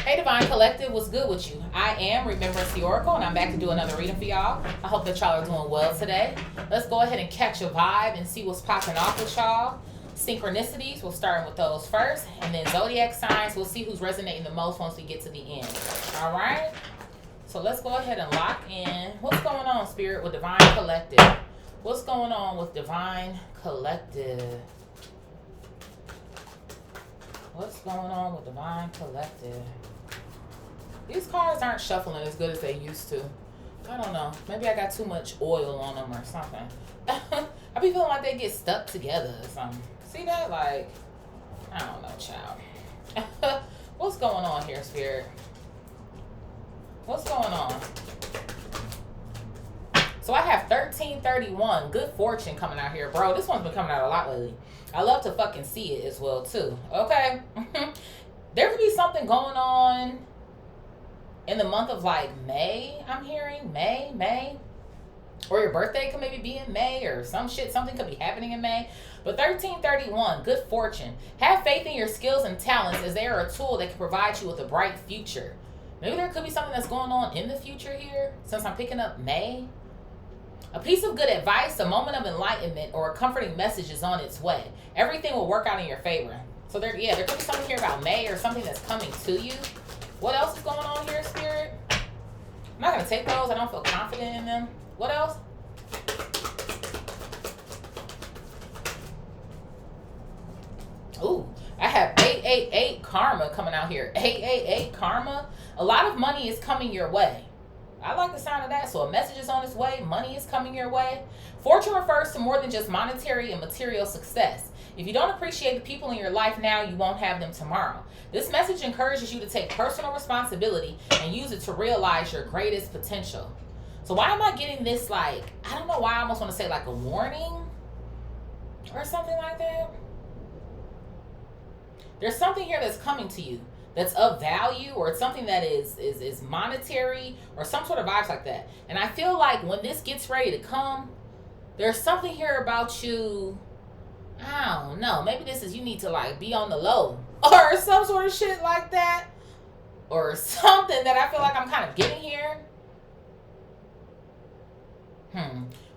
Hey Divine Collective, what's good with you? I am Remembrance the Oracle, and I'm back to do another reading for y'all. I hope that y'all are doing well today. Let's go ahead and catch a vibe and see what's popping off with y'all. Synchronicities, we'll start with those first, and then zodiac signs, we'll see who's resonating the most once we get to the end. All right? So let's go ahead and lock in. What's going on, Spirit, with Divine Collective? What's going on with Divine Collective? What's going on with Divine Collective? These cards aren't shuffling as good as they used to. I don't know. Maybe I got too much oil on them or something. I be feeling like they get stuck together or something. See that? Like, I don't know, child. What's going on here, Spirit? What's going on? So I have 1331. Good fortune coming out here. Bro, this one's been coming out a lot lately. I love to fucking see it as well, too. Okay? There could be something going on in the month of like May, I'm hearing. May. Or your birthday could maybe be in May or some shit. Something could be happening in May. But 1331, good fortune. Have faith in your skills and talents as they are a tool that can provide you with a bright future. Maybe there could be something that's going on in the future here since I'm picking up May. A piece of good advice, a moment of enlightenment, or a comforting message is on its way. Everything will work out in your favor. So there could be something here about May or something that's coming to you. What else is going on here, Spirit? I'm not going to take those. I don't feel confident in them. What else? Ooh, I have 888 karma coming out here. 888 karma. A lot of money is coming your way. I like the sound of that. So a message is on its way. Money is coming your way. Fortune refers to more than just monetary and material success. If you don't appreciate the people in your life now, you won't have them tomorrow. This message encourages you to take personal responsibility and use it to realize your greatest potential. So why am I getting this, like, I don't know why I almost want to say like a warning or something like that. There's something here that's coming to you that's of value, or it's something that is monetary or some sort of vibes like that. And I feel like when this gets ready to come, there's something here about you. I don't know. Maybe this is you need to like be on the low or some sort of shit like that, or something that I feel like I'm kind of getting here.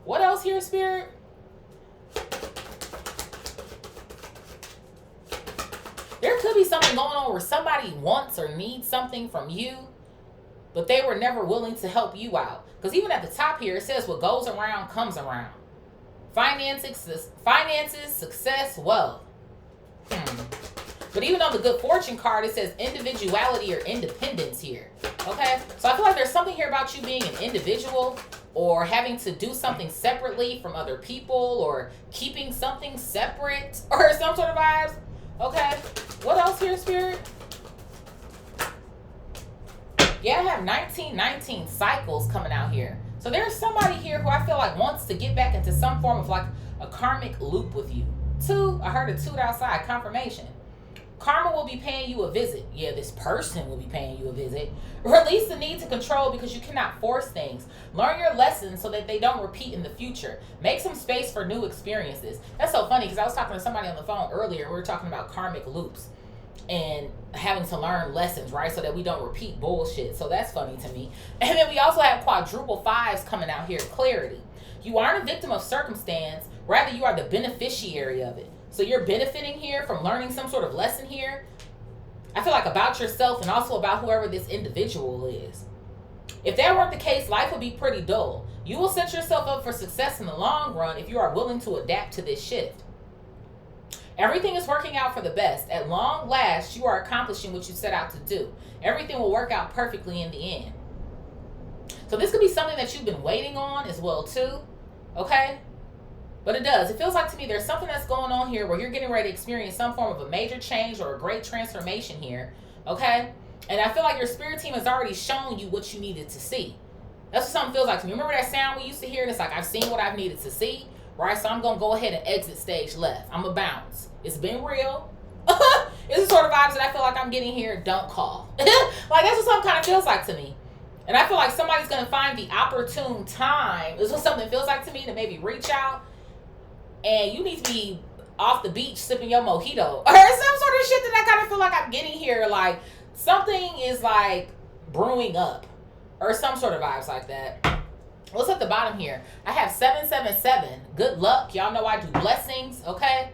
What else here, Spirit? There could be something going on where somebody wants or needs something from you, but they were never willing to help you out. Because even at the top here, it says what goes around comes around. Finances, success, wealth. But even on the good fortune card, it says individuality or independence here. Okay? So I feel like there's something here about you being an individual or having to do something separately from other people or keeping something separate or some sort of vibes. Okay? What else here, Spirit? Yeah, I have 1919 cycles coming out here. So there's somebody here who I feel like wants to get back into some form of like a karmic loop with you. I heard a toot outside, confirmation. Karma will be paying you a visit. Yeah, this person will be paying you a visit. Release the need to control because you cannot force things. Learn your lessons so that they don't repeat in the future. Make some space for new experiences. That's so funny because I was talking to somebody on the phone earlier. We were talking about karmic loops and having to learn lessons, right? So that we don't repeat bullshit. So that's funny to me. And then we also have quadruple fives coming out here. Clarity. You aren't a victim of circumstance. Rather, you are the beneficiary of it. So you're benefiting here from learning some sort of lesson here. I feel like about yourself and also about whoever this individual is. If that weren't the case, life would be pretty dull. You will set yourself up for success in the long run if you are willing to adapt to this shift. Everything is working out for the best. At long last, you are accomplishing what you set out to do. Everything will work out perfectly in the end. So this could be something that you've been waiting on as well too. Okay? But it does. It feels like to me there's something that's going on here where you're getting ready to experience some form of a major change or a great transformation here. Okay? And I feel like your spirit team has already shown you what you needed to see. That's what something feels like to me. Remember that sound we used to hear? And it's like, I've seen what I've needed to see. Right? So I'm going to go ahead and exit stage left. I'm going to bounce. It's been real. It's the sort of vibes that I feel like I'm getting here. Don't call. Like, that's what something kind of feels like to me. And I feel like somebody's going to find the opportune time. This is what something feels like to me, to maybe reach out. And you need to be off the beach sipping your mojito. Or some sort of shit that I kind of feel like I'm getting here. Like, something is like brewing up or some sort of vibes like that. What's at the bottom here? I have 777. Good luck. Y'all know I do blessings, okay?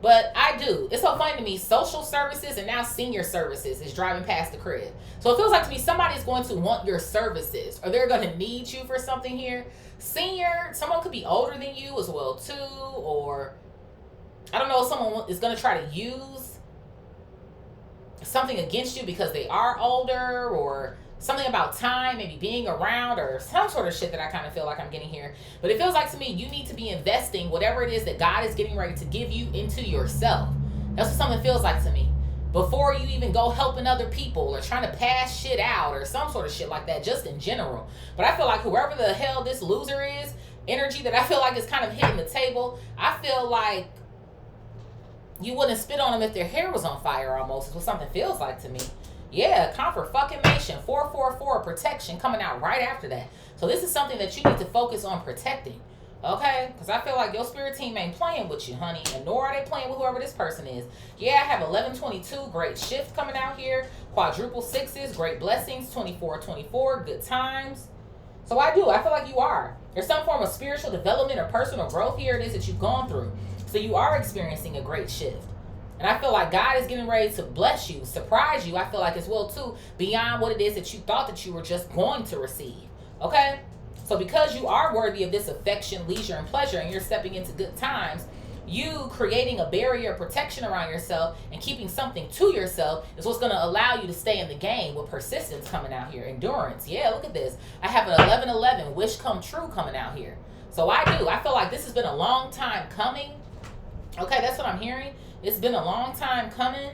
But I do. It's so funny to me. Social services and now senior services is driving past the crib. So it feels like to me somebody's going to want your services or they're going to need you for something here. Senior, someone could be older than you as well too. Or I don't know, someone is going to try to use something against you because they are older, or something about time, maybe being around, or some sort of shit that I kind of feel like I'm getting here. But it feels like to me, you need to be investing whatever it is that God is getting ready to give you into yourself. That's what something feels like to me. Before you even go helping other people or trying to pass shit out or some sort of shit like that, just in general. But I feel like whoever the hell this loser is, energy that I feel like is kind of hitting the table, I feel like you wouldn't spit on them if their hair was on fire almost, is what something feels like to me. Yeah, confirmation, 444, protection coming out right after that. So this is something that you need to focus on protecting, okay? Because I feel like your spirit team ain't playing with you, honey, and nor are they playing with whoever this person is. Yeah, I have 1122, great shift coming out here. Quadruple sixes, great blessings, 2424, good times. So I feel like you are. There's some form of spiritual development or personal growth here it is that you've gone through. So you are experiencing a great shift. And I feel like God is getting ready to bless you, surprise you, I feel like as well too, beyond what it is that you thought that you were just going to receive, okay? So because you are worthy of this affection, leisure, and pleasure, and you're stepping into good times, you creating a barrier of protection around yourself and keeping something to yourself is what's going to allow you to stay in the game with persistence coming out here. Endurance. Yeah, look at this. I have an 1111, wish come true coming out here. So I feel like this has been a long time coming. Okay, that's what I'm hearing. It's been a long time coming.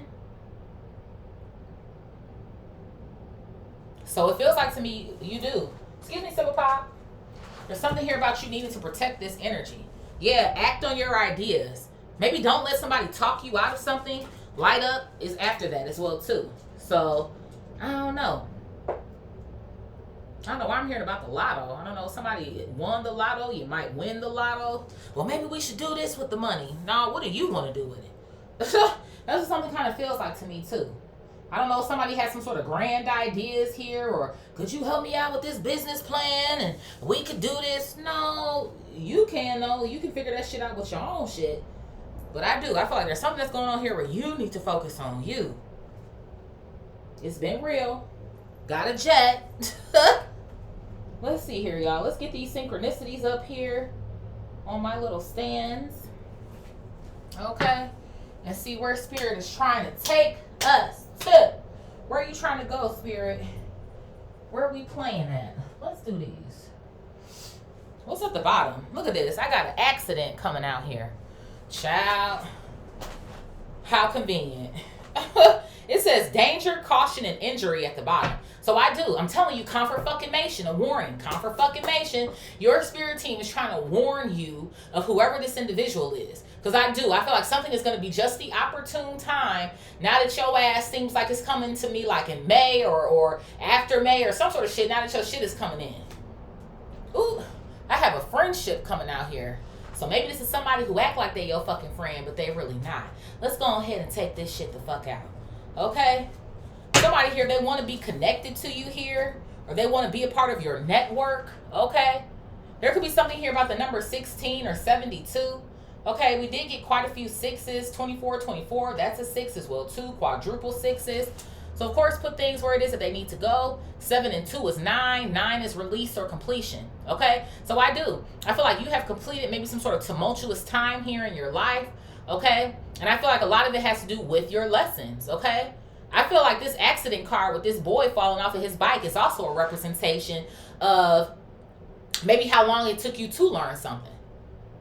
So it feels like to me, you do. Excuse me, Silver Pop. There's something here about you needing to protect this energy. Yeah, act on your ideas. Maybe don't let somebody talk you out of something. Light up is after that as well too. So, I don't know. I don't know why I'm hearing about the lotto. I don't know, somebody won the lotto. You might win the lotto. Well, maybe we should do this with the money. No, what do you want to do with it? That's what something kind of feels like to me too. I don't know, somebody has some sort of grand ideas here, or could you help me out with this business plan and we could do this? No, you can though. You can figure that shit out with your own shit. But I feel like there's something that's going on here where you need to focus on you. It's been real. Got a jet. Let's see here, y'all. Let's get these synchronicities up here on my little stands. Okay. And see where Spirit is trying to take us to. Where are you trying to go, Spirit? Where are we playing at? Let's do these. What's at the bottom? Look at this. I got an accident coming out here. Child. How convenient. It says danger, caution, and injury at the bottom. So I'm telling you, confirmation, a warning, confirmation. Your spirit team is trying to warn you of whoever this individual is. Because I feel like something is going to be just the opportune time. Now that your ass seems like it's coming to me like in May or after May or some sort of shit. Now that your shit is coming in. Ooh, I have a friendship coming out here. So maybe this is somebody who act like they your fucking friend, but they really not. Let's go ahead and take this shit the fuck out. Okay? Somebody here, they want to be connected to you here, or they want to be a part of your network. Okay? There could be something here about the number 16 or 72. Okay, we did get quite a few sixes. 24, that's a 6 as well too. Quadruple sixes. So of course, put things where it is that they need to go. 7 and 2 is 9. 9 is release or completion. Okay, so I feel like you have completed maybe some sort of tumultuous time here in your life. Okay, and I feel like a lot of it has to do with your lessons. Okay, I feel like this accident card with this boy falling off of his bike is also a representation of maybe how long it took you to learn something,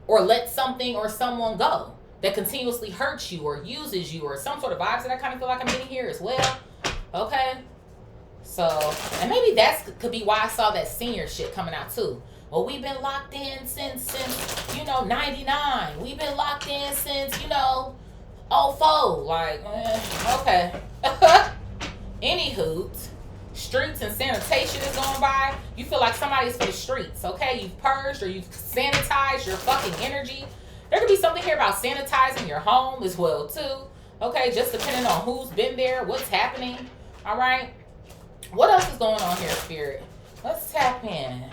or let something or someone go that continuously hurts you or uses you, or some sort of vibes that I kind of feel like I'm getting here as well. Okay, so, and maybe that could be why I saw that senior shit coming out too. Well, we've been locked in since 99. We've been locked in since 04. Like, okay. Anywho, streets and sanitation is going by. You feel like somebody's for the streets, okay? You've purged or you've sanitized your fucking energy. There could be something here about sanitizing your home as well too. Okay, just depending on who's been there, what's happening. All right. What else is going on here, Spirit? Let's tap in.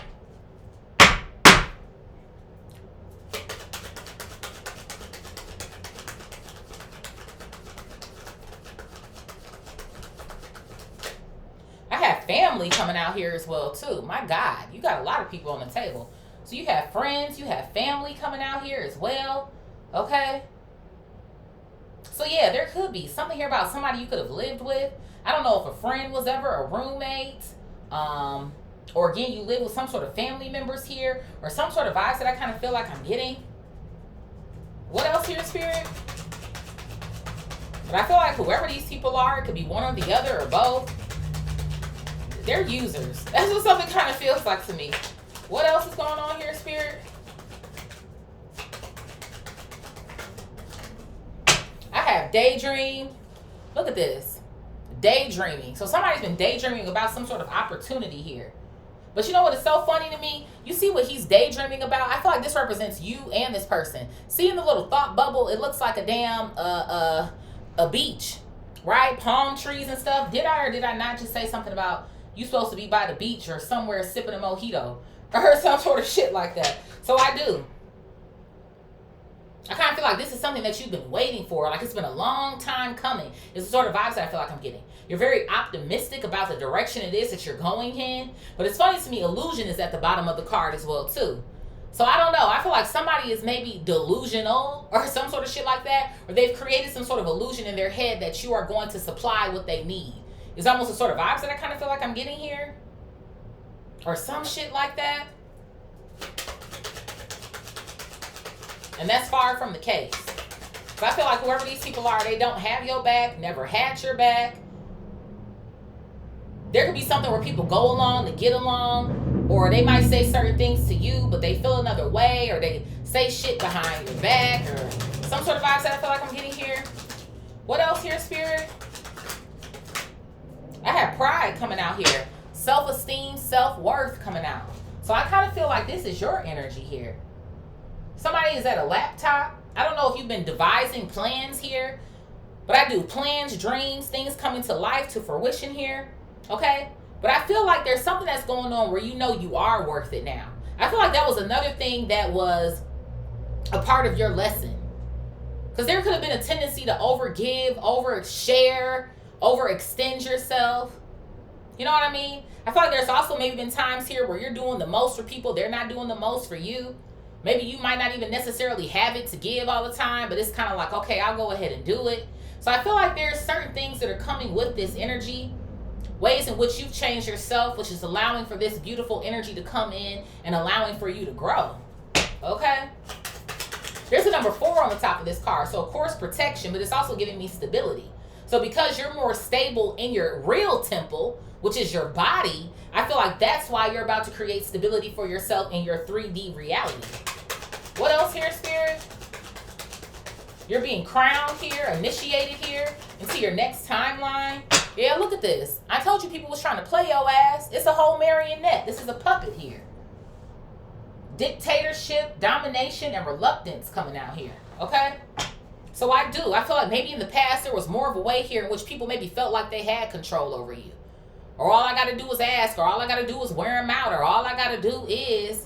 I have family coming out here as well, too. My God, you got a lot of people on the table. So you have friends, you have family coming out here as well. Okay? So yeah, there could be something here about somebody you could have lived with. I don't know if a friend was ever a roommate. Or again, you live with some sort of family members here. Or some sort of vibes that I kind of feel like I'm getting. What else here, Spirit? But I feel like whoever these people are, it could be one or the other or both. They're users. That's what something kind of feels like to me. What else is going on here, Spirit? I have daydream. Look at this. Daydreaming. So somebody's been daydreaming about some sort of opportunity here. But you know what is so funny to me? You see what he's daydreaming about? I feel like this represents you and this person. See in the little thought bubble, it looks like a damn a beach, right? Palm trees and stuff. Did I or did I not just say something about you supposed to be by the beach or somewhere sipping a mojito or some sort of shit like that? So I do. I kind of feel like this is something that you've been waiting for. Like it's been a long time coming. It's the sort of vibes that I feel like I'm getting. You're very optimistic about the direction it is that you're going in. But it's funny to me, illusion is at the bottom of the card as well too. So I don't know. I feel like somebody is maybe delusional or some sort of shit like that. Or they've created some sort of illusion in their head that you are going to supply what they need. It's almost the sort of vibes that I kind of feel like I'm getting here. Or some shit like that. And that's far from the case. So I feel like whoever these people are, they don't have your back, never had your back. There could be something where people go along to get along, or they might say certain things to you, but they feel another way, or they say shit behind your back, or some sort of vibes that I feel like I'm getting here. What else here, Spirit? I have pride coming out here. Self-esteem, self-worth coming out. So I kind of feel like this is your energy here. Somebody is at a laptop. I don't know if you've been devising plans here, but I do plans, dreams, things coming to life, to fruition here. Okay? But I feel like there's something that's going on where you know you are worth it now. I feel like that was another thing that was a part of your lesson. Because there could have been a tendency to overgive, overshare, overextend yourself. You know what I mean? I feel like there's also maybe been times here where you're doing the most for people. They're not doing the most for you. Maybe you might not even necessarily have it to give all the time, but it's kind of like, okay, I'll go ahead and do it. So I feel like there's certain things that are coming with this energy, ways in which you've changed yourself, which is allowing for this beautiful energy to come in and allowing for you to grow. Okay? There's a number 4 on the top of this card. So, of course, protection, but it's also giving me stability. So because you're more stable in your real temple, which is your body, I feel like that's why you're about to create stability for yourself in your 3D reality. What else here, Spirit? You're being crowned here, initiated here, into your next timeline. Yeah, look at this. I told you people was trying to play your ass. It's a whole marionette. This is a puppet here. Dictatorship, domination, and reluctance coming out here. Okay? So I do. I feel like maybe in the past there was more of a way here in which people maybe felt like they had control over you. Or all I got to do is ask, or all I got to do is wear them out, or all I got to do is...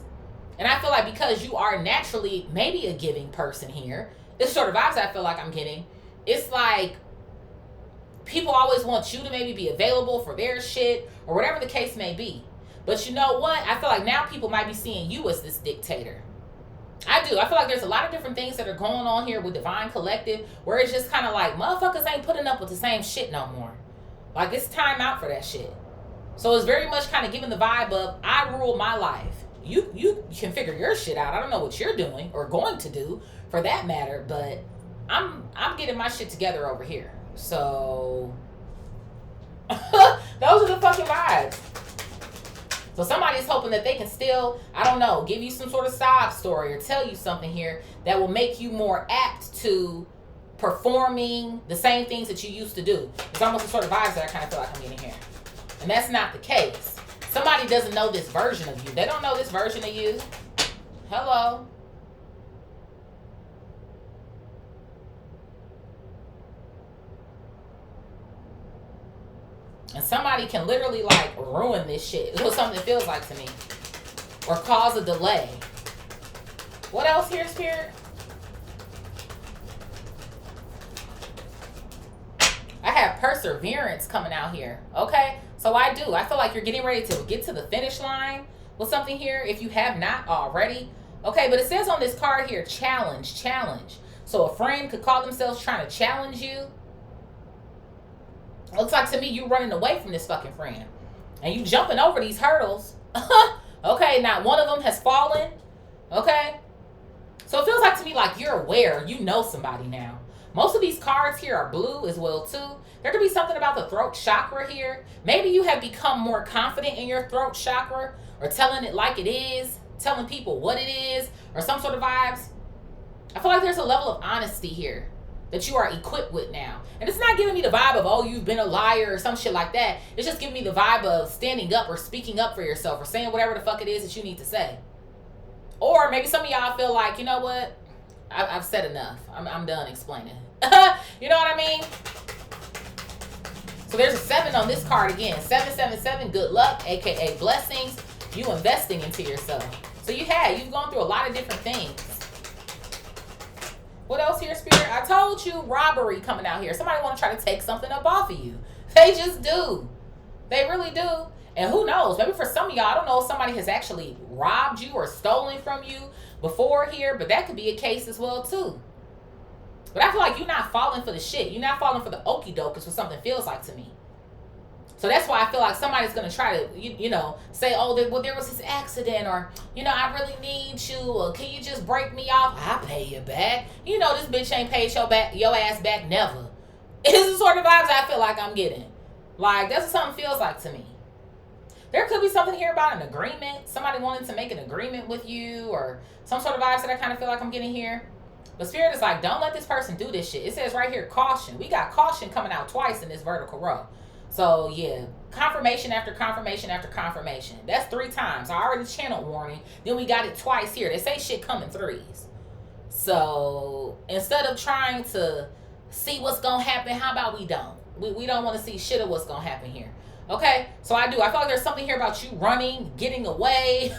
And I feel like because you are naturally maybe a giving person here, it's sort of vibes I feel like I'm getting. It's like people always want you to maybe be available for their shit or whatever the case may be. But you know what? I feel like now people might be seeing you as this dictator. I do. I feel like there's a lot of different things that are going on here with Divine Collective where it's just kind of like motherfuckers ain't putting up with the same shit no more. Like it's time out for that shit. So it's very much kind of giving the vibe of I rule my life. You can figure your shit out. I don't know what you're doing or going to do for that matter, but I'm getting my shit together over here. So those are the fucking vibes. So somebody's hoping that they can still, I don't know, give you some sort of sob story or tell you something here that will make you more apt to performing the same things that you used to do. It's almost the sort of vibes that I kind of feel like I'm getting here. And that's not the case. Somebody doesn't know this version of you. They don't know this version of you. Hello. And somebody can literally like ruin this shit. It's what something feels like to me. Or cause a delay. What else here, Spirit? I have perseverance coming out here. Okay? So I do. I feel like you're getting ready to get to the finish line with something here if you have not already. Okay, but it says on this card here, challenge, challenge. So a friend could call themselves trying to challenge you. Looks like to me you running away from this fucking friend. And you jumping over these hurdles. Okay, not one of them has fallen. Okay? So it feels like to me like you're aware. You know somebody now. Most of these cards here are blue as well too. There could be something about the throat chakra here. Maybe you have become more confident in your throat chakra, or telling it like it is, telling people what it is, or some sort of vibes. I feel like there's a level of honesty here that you are equipped with now. And it's not giving me the vibe of, oh, you've been a liar or some shit like that. It's just giving me the vibe of standing up or speaking up for yourself or saying whatever the fuck it is that you need to say. Or maybe some of y'all feel like, you know what? I've said enough. I'm done explaining. You know what I mean? So there's a 7 on this card again. 777, good luck, aka blessings. You investing into yourself. So you've gone through a lot of different things. What else here, Spirit? I told you, robbery coming out here. Somebody want to try to take something up off of you. They just do. They really do. And who knows? Maybe for some of y'all, I don't know if somebody has actually robbed you or stolen from you before here, but that could be a case as well too. But I feel like you're not falling for the shit. You're not falling for the okie doke is what something feels like to me. So that's why I feel like somebody's going to try to, you know, say, oh, there was this accident, or, you know, I really need you, or can you just break me off? I'll pay you back. You know, this bitch ain't paid your ass back never. It's the sort of vibes I feel like I'm getting. Like, that's what something feels like to me. There could be something here about an agreement. Somebody wanting to make an agreement with you, or some sort of vibes that I kind of feel like I'm getting here. But Spirit is like, don't let this person do this shit. It says right here, caution. We got caution coming out twice in this vertical row. So, yeah, confirmation after confirmation after confirmation. That's 3 times. I already channeled warning. Then we got it twice here. They say shit come in 3s. So, instead of trying to see what's going to happen, how about we don't? We don't want to see shit of what's going to happen here. Okay? So, I feel like there's something here about you running, getting away,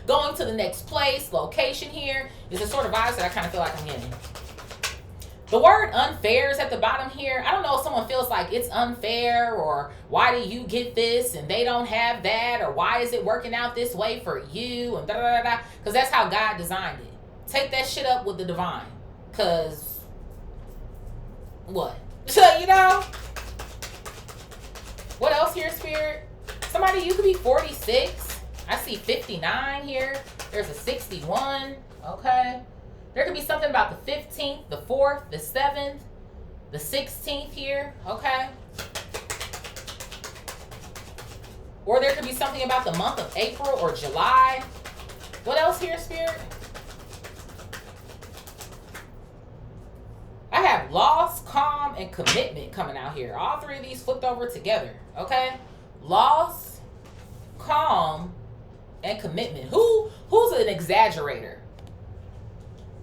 going to the next place, location here. Is the sort of vibes that I kind of feel like I'm getting. The word unfair is at the bottom here. I don't know if someone feels like it's unfair, or why do you get this and they don't have that, or why is it working out this way for you, and da-da-da-da. Because that's how God designed it. Take that shit up with the divine. Because, what? So, you know? What else here, Spirit? Somebody, you could be 46. I see 59 here. There's a 61. Okay. There could be something about the 15th, the 4th, the 7th, the 16th here, okay? Or there could be something about the month of April or July. What else here, Spirit? I have loss, calm, and commitment coming out here. All 3 of these flipped over together, okay? Loss, calm, and commitment. Who's an exaggerator?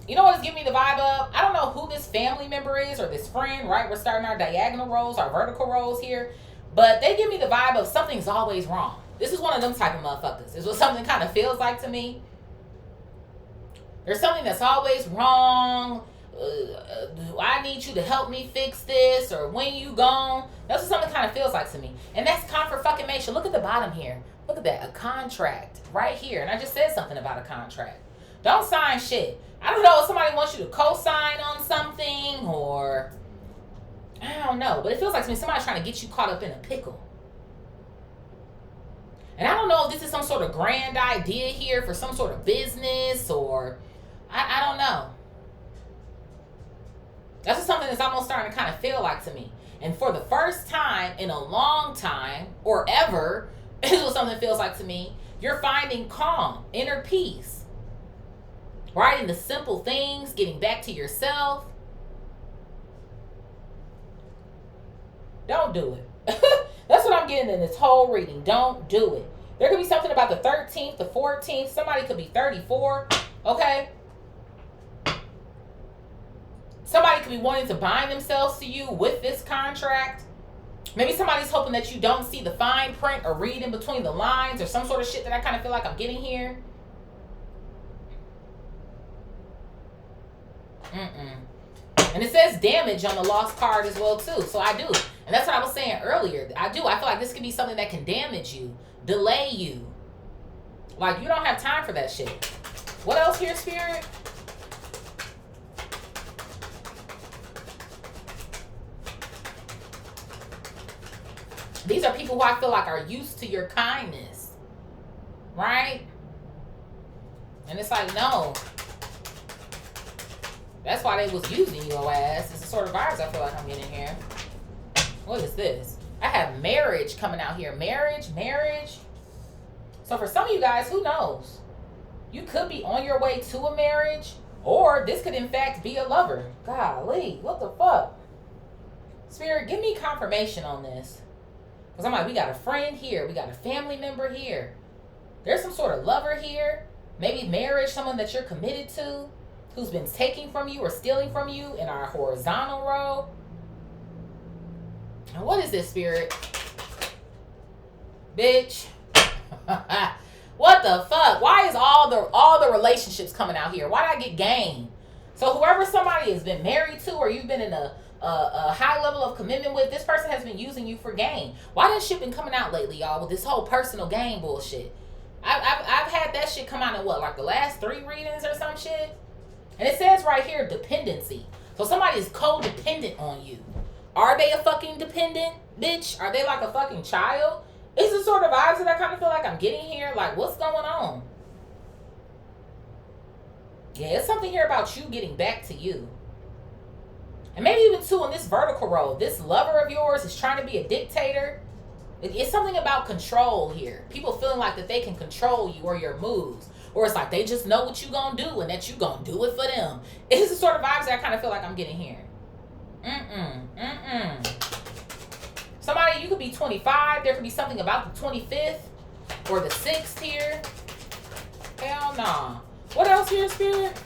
You know what it's giving me the vibe of? I don't know who this family member is or this friend, right? We're starting our diagonal rows, our vertical rows here. But they give me the vibe of something's always wrong. This is one of them type of motherfuckers. Is what something kind of feels like to me. There's something that's always wrong. I need you to help me fix this, or when you gone. That's what something kind of feels like to me. And that's confirmation. Look at the bottom here. Look at that. A contract right here. And I just said something about a contract. Don't sign shit. I don't know if somebody wants you to co-sign on something, or I don't know. But it feels like to me somebody's trying to get you caught up in a pickle. And I don't know if this is some sort of grand idea here for some sort of business, or I don't know. That's just something that's almost starting to kind of feel like to me. And for the first time in a long time, or ever, is what something feels like to me, you're finding calm, inner peace. Right? In the simple things, getting back to yourself. Don't do it. That's what I'm getting in this whole reading. Don't do it. There could be something about the 13th, the 14th. Somebody could be 34. Okay? Somebody could be wanting to bind themselves to you with this contract. Maybe somebody's hoping that you don't see the fine print or read in between the lines or some sort of shit that I kind of feel like I'm getting here. And it says damage on the lost card as well too. So I do. And that's what I was saying earlier. I feel like this could be something that can damage you, delay you. Like, you don't have time for that shit. What else here, Spirit? These are people who I feel like are used to your kindness. Right? And it's like, no. That's why they was using your ass. It's the sort of vibes I feel like I'm getting here. What is this? I have marriage coming out here. Marriage. So for some of you guys, who knows? You could be on your way to a marriage, or this could in fact be a lover. Golly, what the fuck? Spirit, give me confirmation on this. Because I'm like, we got a friend here. We got a family member here. There's some sort of lover here. Maybe marriage, someone that you're committed to, who's been taking from you or stealing from you in our horizontal row. And what is this, Spirit? Bitch. What the fuck? Why is all the relationships coming out here? Why did I get game? So whoever somebody has been married to, or you've been in a high level of commitment with, this person has been using you for gain. Why does shit been coming out lately, y'all, with this whole personal gain bullshit? I've had that shit come out in what, like the last 3 readings or some shit? And it says right here, dependency. So somebody is codependent on you. Are they a fucking dependent, bitch? Are they like a fucking child? It's the sort of vibes that I kind of feel like I'm getting here. Like, what's going on? Yeah, it's something here about you getting back to you. And maybe even too in this vertical row, this lover of yours is trying to be a dictator. It's something about control here. People feeling like that they can control you or your moves. Or it's like they just know what you gonna do and that you gonna do it for them. It's the sort of vibes that I kind of feel like I'm getting here. Somebody, you could be 25. There could be something about the 25th or the 6th here. Hell nah. What else here, Spirit?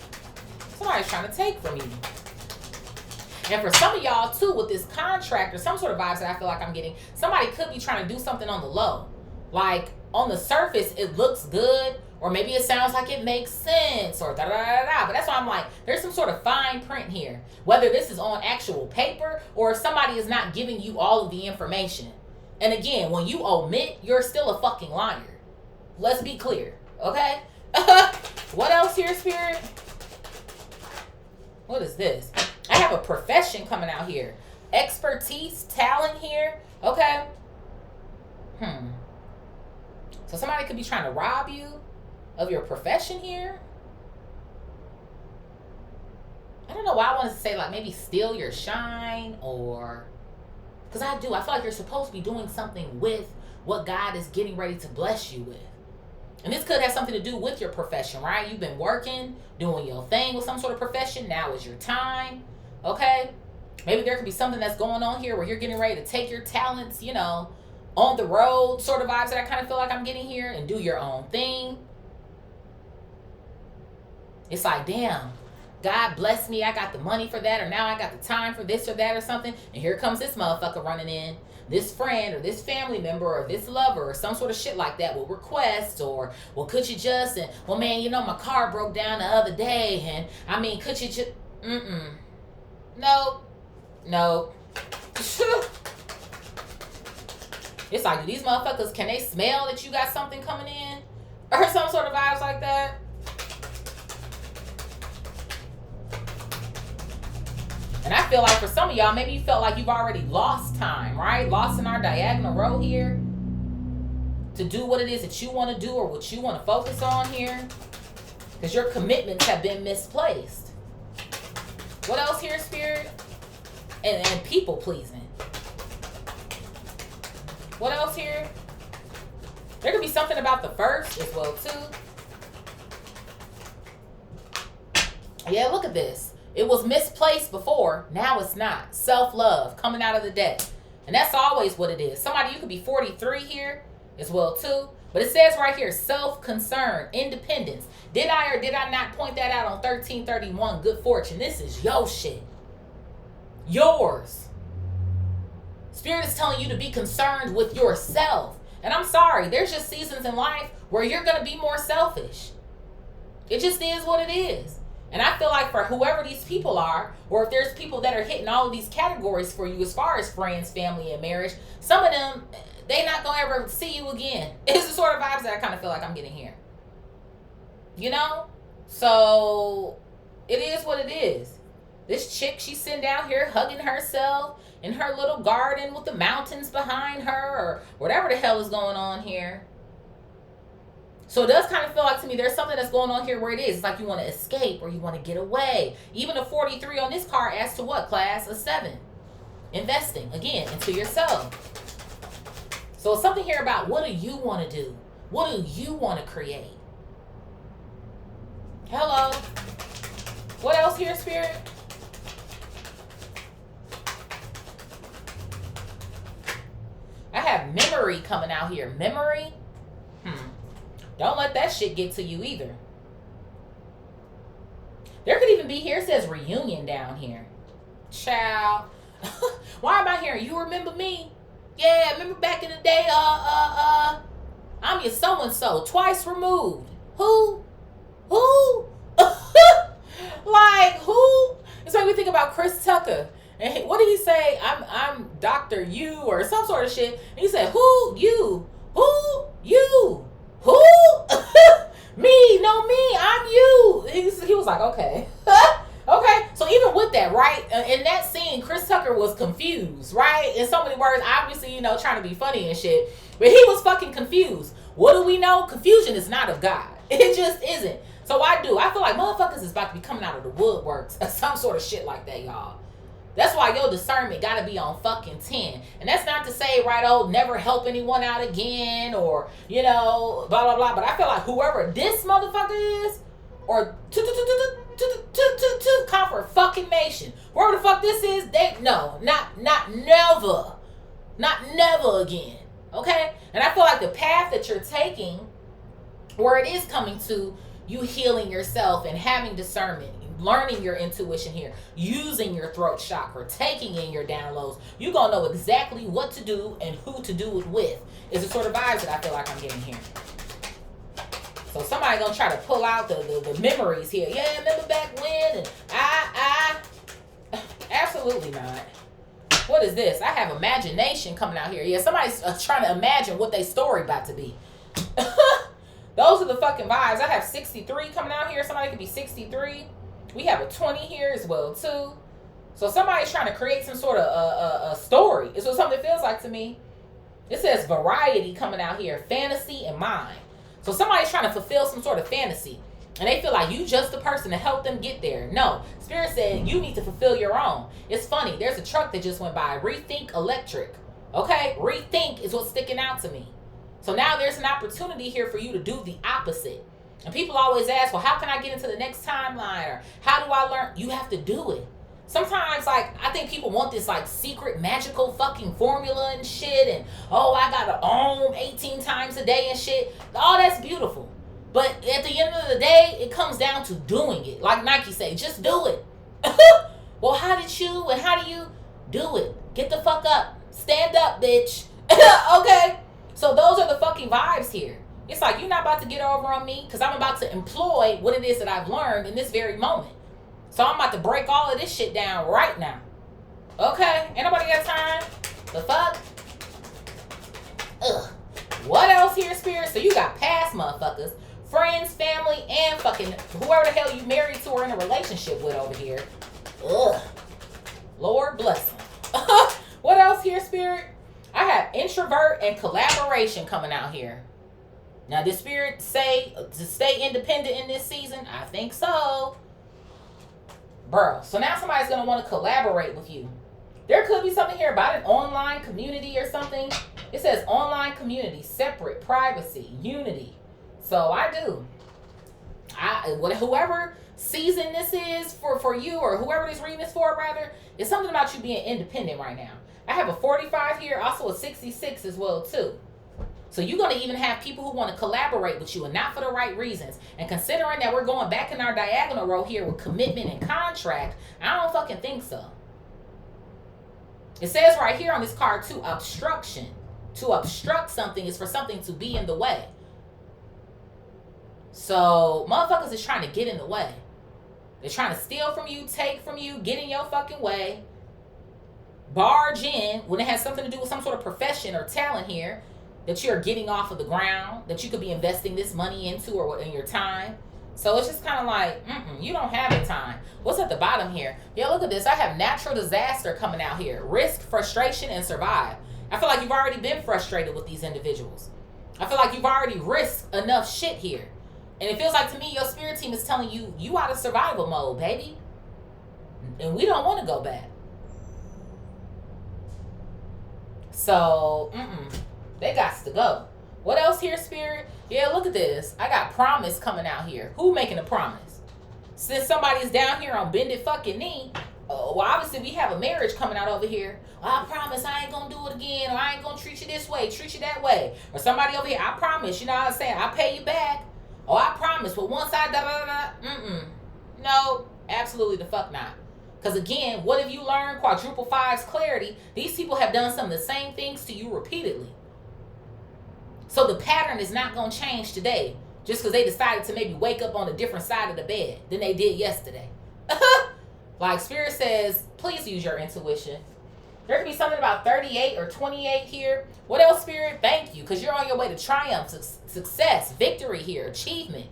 Somebody's trying to take from you. And for some of y'all too, with this contract or some sort of vibes that I feel like I'm getting, somebody could be trying to do something on the low. Like on the surface, it looks good, or maybe it sounds like it makes sense, or da-da-da-da-da. But that's why I'm like, there's some sort of fine print here. Whether this is on actual paper or if somebody is not giving you all of the information. And again, when you omit, you're still a fucking liar. Let's be clear, okay? What else here, Spirit? What is this? I have a profession coming out here. Expertise, talent here, okay? So somebody could be trying to rob you of your profession here. I don't know why I wanted to say like maybe steal your shine, or because I feel like you're supposed to be doing something with what God is getting ready to bless you with. And this could have something to do with your profession, right? You've been working, doing your thing with some sort of profession. Now is your time, okay? Maybe there could be something that's going on here where you're getting ready to take your talents, you know, on the road sort of vibes that I kind of feel like I'm getting here, and do your own thing. It's like, damn, God bless me. I got the money for that, or now I got the time for this or that or something. And here comes this motherfucker running in. This friend or this family member or this lover or some sort of shit like that will request, or, well, could you just, and, well, man, you know, my car broke down the other day, and I mean, could you just, no. It's like, do these motherfuckers, can they smell that you got something coming in? Or some sort of vibes like that? And I feel like for some of y'all, maybe you felt like you've already lost time, right? Lost in our diagonal row here to do what it is that you want to do or what you want to focus on here. Because your commitments have been misplaced. What else here, Spirit? And people pleasing. What else here? There could be something about the first as well, too. Yeah, look at this. It was misplaced before. Now it's not. Self-love coming out of the deck. And that's always what it is. Somebody, you could be 43 here as well, too. But it says right here, self-concern, independence. Did I or did I not point that out on 1331, good fortune? This is your shit. Yours. Spirit is telling you to be concerned with yourself. And I'm sorry, there's just seasons in life where you're going to be more selfish. It just is what it is. And I feel like for whoever these people are, or if there's people that are hitting all of these categories for you as far as friends, family, and marriage, some of them, they not going to ever see you again. It's the sort of vibes that I kind of feel like I'm getting here. You know? So, it is what it is. This chick, she's sitting down here hugging herself in her little garden with the mountains behind her, or whatever the hell is going on here. So it does kind of feel like to me there's something that's going on here where it is. It's like you want to escape or you want to get away. Even a 43 on this card adds to what, class? A 7. Investing, again, into yourself. So it's something here about what do you want to do? What do you want to create? Hello. What else here, Spirit? I have memory coming out here. Memory? Don't let that shit get to you either. There could even be here, it says reunion down here. Child. Why am I hearing you remember me? Yeah, remember back in the day, I'm your so-and-so, twice removed. Who? Like, who? It's like we think about Chris Tucker. And what did he say? I'm Dr. You or some sort of shit. And he said, who? You. Who? You. Who? Me. No, me. I'm you. He was like, okay. Okay. So even with that, right? In that scene, Chris Tucker was confused, right? In so many words, obviously, you know, trying to be funny and shit. But he was fucking confused. What do we know? Confusion is not of God. It just isn't. So I feel like motherfuckers is about to be coming out of the woodworks or some sort of shit like that, y'all. That's why your discernment got to be on fucking 10. And that's not to say, right, never help anyone out again or, you know, blah, blah, blah. But I feel like whoever this motherfucker is, or comfort fucking nation, whoever the fuck this is, not never again. Okay? And I feel like the path that you're taking, where it is coming to you healing yourself and having discernment, learning your intuition here, using your throat chakra, taking in your downloads, you're going to know exactly what to do and who to do it with. Is the sort of vibes that I feel like I'm getting here. So somebody going to try to pull out the memories here. Yeah, remember back when? And absolutely not. What is this? I have imagination coming out here. Yeah, somebody's trying to imagine what their story about to be. Those are the fucking vibes. I have 63 coming out here. Somebody could be 63. We have a 20 here as well, too. So somebody's trying to create some sort of a story. It's what something feels like to me. It says variety coming out here. Fantasy and mind. So somebody's trying to fulfill some sort of fantasy. And they feel like you just the person to help them get there. No. Spirit said you need to fulfill your own. It's funny. There's a truck that just went by. Rethink Electric. Okay? Rethink is what's sticking out to me. So now there's an opportunity here for you to do the opposite. And people always ask, well, how can I get into the next timeline? Or how do I learn? You have to do it. Sometimes, like, I think people want this, like, secret magical fucking formula and shit. And, I got to own 18 times a day and shit. All that's beautiful. But at the end of the day, it comes down to doing it. Like Nike say, just do it. Well, how do you do it? Get the fuck up. Stand up, bitch. Okay? So those are the fucking vibes here. It's like, you're not about to get over on me because I'm about to employ what it is that I've learned in this very moment. So I'm about to break all of this shit down right now. Okay? Ain't nobody got time? The fuck? Ugh. What else here, Spirit? So you got past motherfuckers, friends, family, and fucking whoever the hell you married to or in a relationship with over here. Ugh. Lord bless them. What else here, Spirit? I have introvert and collaboration coming out here. Now, did Spirit say to stay independent in this season? I think so. Bro, so now somebody's going to want to collaborate with you. There could be something here about an online community or something. It says online community, separate, privacy, unity. So I do. Whoever season this is for you, or whoever this reading is for, rather, it's something about you being independent right now. I have a 45 here, also a 66 as well, too. So you're going to even have people who want to collaborate with you, and not for the right reasons. And considering that we're going back in our diagonal row here with commitment and contract, I don't fucking think so. It says right here on this card too, obstruction. To obstruct something is for something to be in the way. So motherfuckers is trying to get in the way. They're trying to steal from you, take from you, get in your fucking way, barge in when it has something to do with some sort of profession or talent here that you're getting off of the ground, that you could be investing this money into or in your time. So it's just kind of like, you don't have the time. What's at the bottom here? Yeah, look at this. I have natural disaster coming out here. Risk, frustration, and survive. I feel like you've already been frustrated with these individuals. I feel like you've already risked enough shit here. And it feels like to me your spirit team is telling you, you out of survival mode, baby. And we don't want to go back. So, they got to go. What else here, spirit? Yeah, look at this. I got promise coming out here. Who making a promise? Since somebody's down here on bended fucking knee, well, obviously we have a marriage coming out over here. I promise I ain't gonna do it again, or I ain't gonna treat you this way, treat you that way. Or somebody over here, I promise, you know what I'm saying? I'll pay you back. Oh, I promise, but once I no, absolutely the fuck not. Because again, what have you learned? Quadruple five's clarity. These people have done some of the same things to you repeatedly. So the pattern is not going to change today just because they decided to maybe wake up on a different side of the bed than they did yesterday. Like Spirit says, please use your intuition. There could be something about 38 or 28 here. What else, Spirit? Thank you, because you're on your way to triumph, success, victory here, achievement.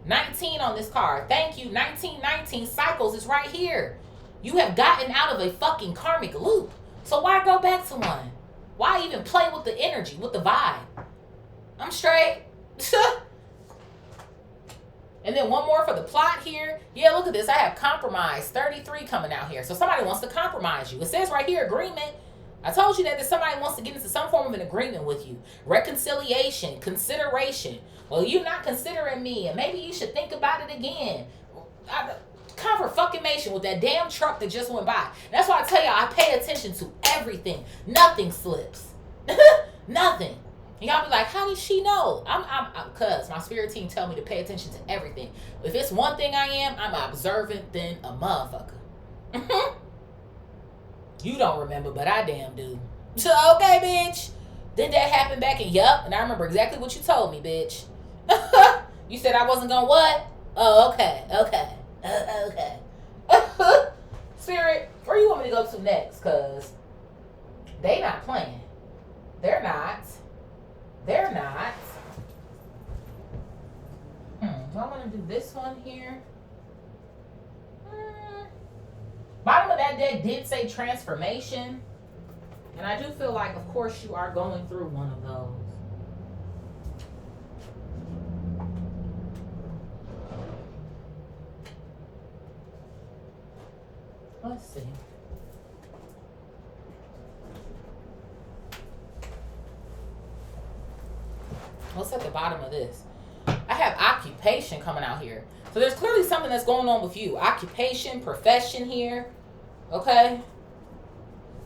19 on this card. Thank you. 1919 cycles is right here. You have gotten out of a fucking karmic loop. So why go back to one? Why even play with the energy, with the vibe? I'm straight. And then one more for the plot here. Yeah, look at this. I have compromise. 33 coming out here. So somebody wants to compromise you. It says right here, agreement. I told you that somebody wants to get into some form of an agreement with you. Reconciliation, consideration. Well, you're not considering me, and maybe you should think about it again. Confirmation with that damn truck that just went by. That's why I tell you, I pay attention to everything. Nothing slips. Nothing. And y'all be like, how does she know? Cause my spirit team tell me to pay attention to everything. If it's one thing I am, I'm observant than a motherfucker. You don't remember, but I damn do. So, okay, bitch. Did that happen back in, yup, and I remember exactly what you told me, bitch. You said I wasn't gonna what? Oh, okay. Okay. Spirit, where you want me to go to next? Cause they not playing. They're not. Do I want to do this one here? Bottom of that deck did say transformation. And I do feel like, of course, you are going through one of those. Let's see. What's at the bottom of this? I have occupation coming out here. So there's clearly something that's going on with you. Occupation, profession here. Okay?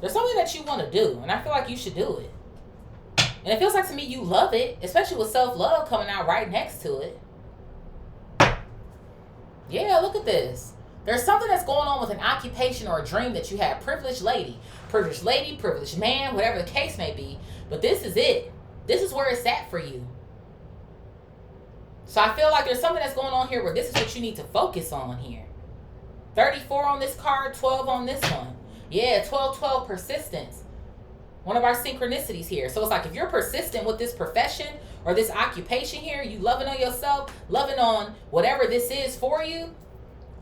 There's something that you want to do, and I feel like you should do it. And it feels like to me you love it, especially with self-love coming out right next to it. Yeah, look at this. There's something that's going on with an occupation or a dream that you have. Privileged lady, privileged man, whatever the case may be. But this is it. This is where it's at for you. So I feel like there's something that's going on here where this is what you need to focus on here. 34 on this card, 12 on this one. Yeah, 12, persistence. One of our synchronicities here. So it's like if you're persistent with this profession or this occupation here, you loving on yourself, loving on whatever this is for you,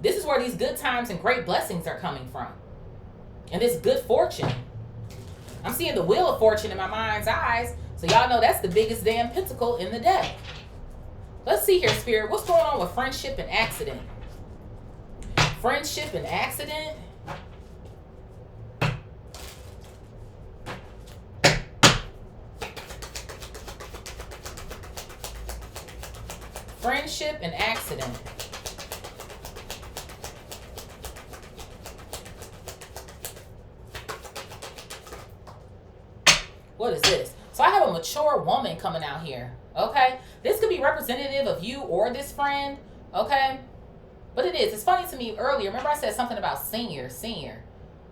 this is where these good times and great blessings are coming from. And this good fortune. I'm seeing the wheel of fortune in my mind's eyes. So y'all know that's the biggest damn pentacle in the deck. Let's see here, Spirit. What's going on with friendship and accident? Friendship and accident. Friendship and accident. What is this? So I have a mature woman coming out here. Okay? This could be representative of you or this friend. Okay? But it is. It's funny to me earlier. Remember I said something about senior.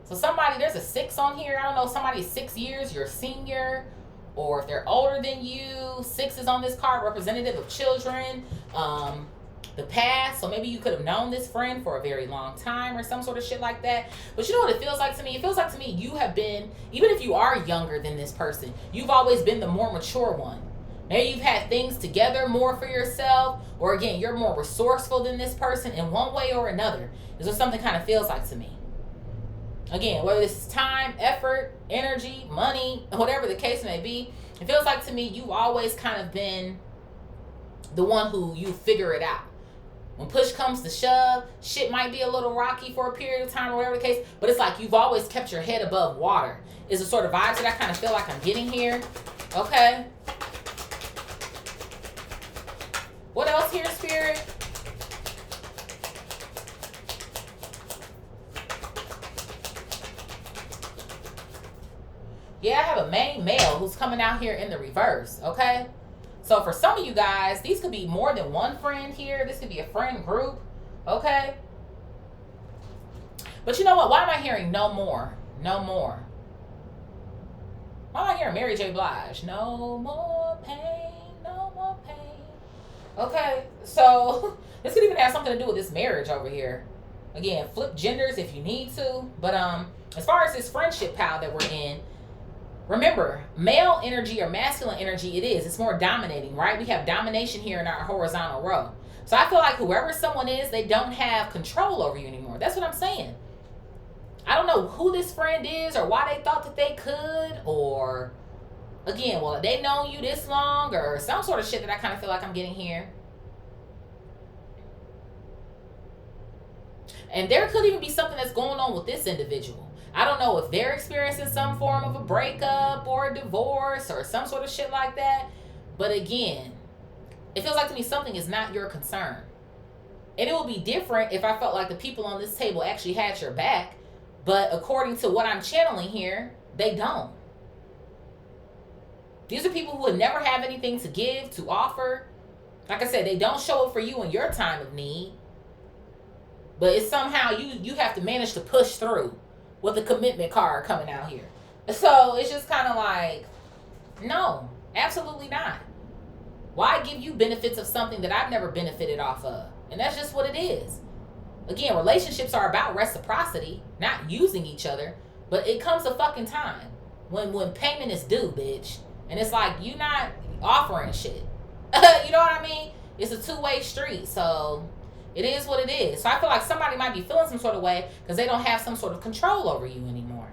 So somebody, there's a 6 on here. I don't know, somebody's 6 years, your senior, or if they're older than you. 6 is on this card, representative of children, the past. So maybe you could have known this friend for a very long time or some sort of shit like that. But you know what it feels like to me? It feels like to me you have been, even if you are younger than this person, you've always been the more mature one. Maybe you've had things together more for yourself, or again, you're more resourceful than this person in one way or another. Is what something kind of feels like to me. Again, whether this is time, effort, energy, money, whatever the case may be, it feels like to me you've always kind of been the one who you figure it out. When push comes to shove, shit might be a little rocky for a period of time or whatever the case, but it's like you've always kept your head above water. Is the sort of vibes that I kind of feel like I'm getting here. Okay. What else here, Spirit? Yeah, I have a main male who's coming out here in the reverse, okay? So for some of you guys, these could be more than one friend here. This could be a friend group, okay? But you know what? Why am I hearing no more? No more. Why am I hearing Mary J. Blige? No more pain, no more pain. Okay, so this could even have something to do with this marriage over here. Again, flip genders if you need to. But as far as this friendship pile that we're in, remember, male energy or masculine energy, it's more dominating, right? We have domination here in our horizontal row. So I feel like whoever someone is, they don't have control over you anymore. That's what I'm saying. I don't know who this friend is or why they thought that they could, or again, well, they known you this long or some sort of shit that I kind of feel like I'm getting here. And there could even be something that's going on with this individual. I don't know if they're experiencing some form of a breakup or a divorce or some sort of shit like that. But again, it feels like to me something is not your concern. And it would be different if I felt like the people on this table actually had your back. But according to what I'm channeling here, they don't. These are people who would never have anything to give, to offer. Like I said, they don't show up for you in your time of need. But it's somehow you have to manage to push through with the commitment card coming out here. So it's just kind of like, no, absolutely not. Why give you benefits of something that I've never benefited off of? And that's just what it is. Again, relationships are about reciprocity, not using each other. But it comes a fucking time when payment is due, bitch. And it's like, you not offering shit. You know what I mean? It's a two-way street. So it is what it is. So I feel like somebody might be feeling some sort of way because they don't have some sort of control over you anymore.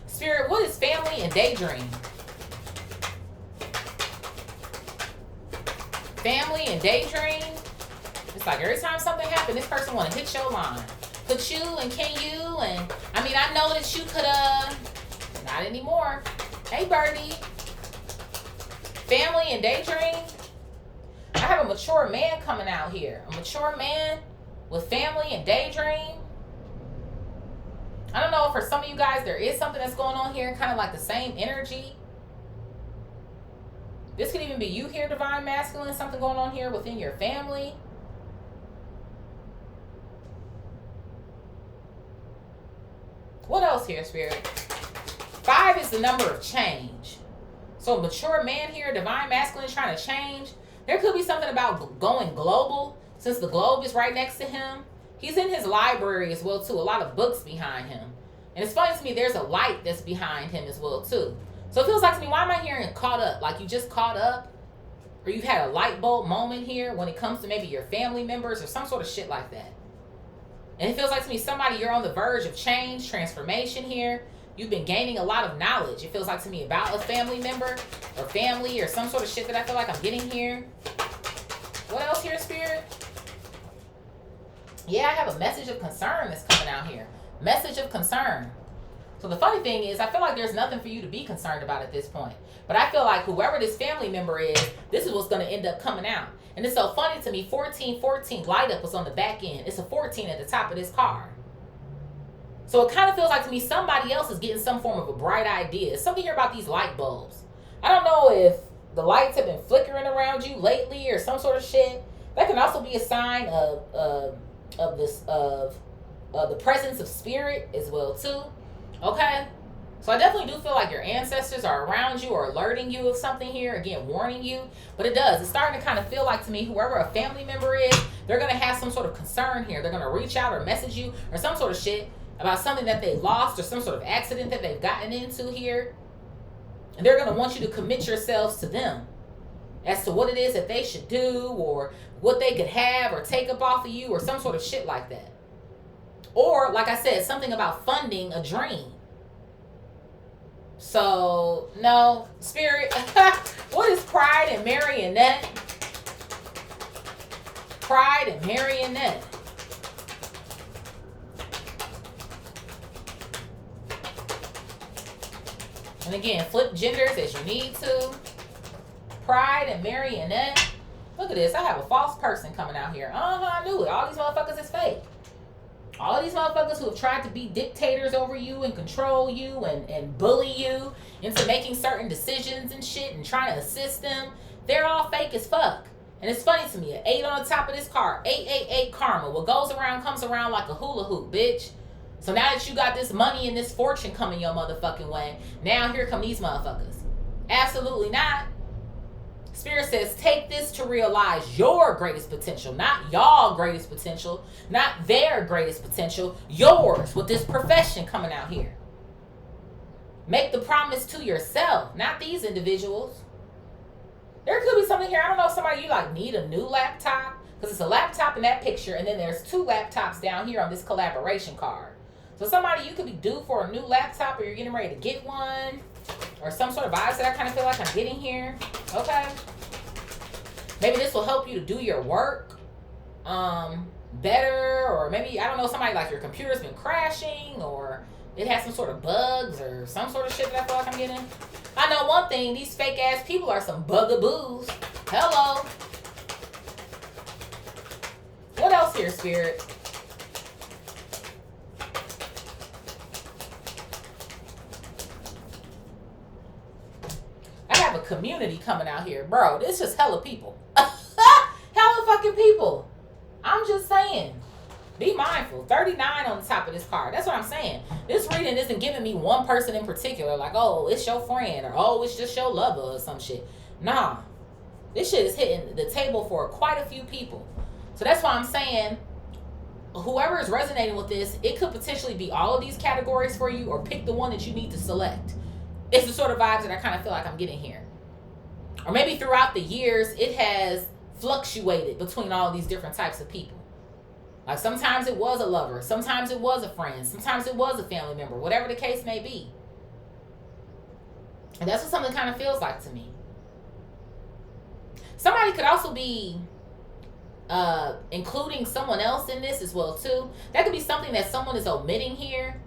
Spirit, what is family and daydream? Family and daydream. It's like every time something happens, this person want to hit your line. Could you and can you? And I mean, I know that you could not anymore. Hey, birdie. Family and daydream. I have a mature man coming out here. A mature man with family and daydream. I don't know if for some of you guys there is something that's going on here, kind of like the same energy. This could even be you here, divine masculine, something going on here within your family. What else here, Spirit? 5 is the number of change. So a mature man here, divine masculine, trying to change. There could be something about going global, since the globe is right next to him. He's in his library as well, too. A lot of books behind him. And it's funny to me, there's a light that's behind him as well, too. So it feels like to me, why am I hearing caught up? Like you just caught up? Or you've had a light bulb moment here when it comes to maybe your family members or some sort of shit like that. And it feels like to me, somebody, you're on the verge of change, transformation here. You've been gaining a lot of knowledge. It feels like to me about a family member or family or some sort of shit that I feel like I'm getting here. What else here, Spirit? Yeah, I have a message of concern that's coming out here. Message of concern. So the funny thing is, I feel like there's nothing for you to be concerned about at this point. But I feel like whoever this family member is, this is what's going to end up coming out. And it's so funny to me, 1414 light up was on the back end. It's a 14 at the top of this card. So it kind of feels like to me somebody else is getting some form of a bright idea. Something here about these light bulbs. I don't know if the lights have been flickering around you lately or some sort of shit. That can also be a sign of the presence of spirit as well too. Okay, so I definitely do feel like your ancestors are around you or alerting you of something here, again warning you. But it does, it's starting to kind of feel like to me, whoever a family member is, they're going to have some sort of concern here. They're going to reach out or message you or some sort of shit about something that they lost or some sort of accident that they've gotten into here. And they're going to want you to commit yourselves to them as to what it is that they should do or what they could have or take up off of you or some sort of shit like that. Or, like I said, something about funding a dream. So, no, Spirit, what is pride and marionette? Pride and marionette. And again, flip genders as you need to. Pride and marionette. Look at this. I have a false person coming out here. I knew it. All these motherfuckers is fake. All these motherfuckers who have tried to be dictators over you and control you and bully you into making certain decisions and shit and trying to assist them, they're all fake as fuck. And it's funny to me, an 8 on the top of this card, 888 karma. What goes around comes around like a hula hoop, bitch. So now that you got this money and this fortune coming your motherfucking way, now here come these motherfuckers. Absolutely not. Spirit says, take this to realize your greatest potential, not y'all greatest potential, not their greatest potential, yours with this profession coming out here. Make the promise to yourself, not these individuals. There could be something here. I don't know if somebody, you like need a new laptop, because it's a laptop in that picture, and then there's 2 laptops down here on this collaboration card. So somebody, you could be due for a new laptop, or you're getting ready to get one, or some sort of vibes that I kind of feel like I'm getting here. Okay. Maybe this will help you to do your work better, or maybe, I don't know, somebody like your computer's been crashing, or it has some sort of bugs or some sort of shit that I feel like I'm getting. I know one thing, these fake ass people are some bugaboos. Hello. What else here, Spirit? I have a community coming out here. Bro, this is hella people. Hella fucking people. I'm just saying. Be mindful. 39 on the top of this card. That's what I'm saying. This reading isn't giving me one person in particular. Like, oh, it's your friend. Or, oh, it's just your lover or some shit. Nah. This shit is hitting the table for quite a few people. So that's why I'm saying, whoever is resonating with this, it could potentially be all of these categories for you, or pick the one that you need to select. It's the sort of vibes that I kind of feel like I'm getting here. Or maybe throughout the years, it has fluctuated between all these different types of people. Like sometimes it was a lover, sometimes it was a friend, sometimes it was a family member, whatever the case may be. And that's what something kind of feels like to me. Somebody could also be including someone else in this as well too. That could be something that someone is omitting here.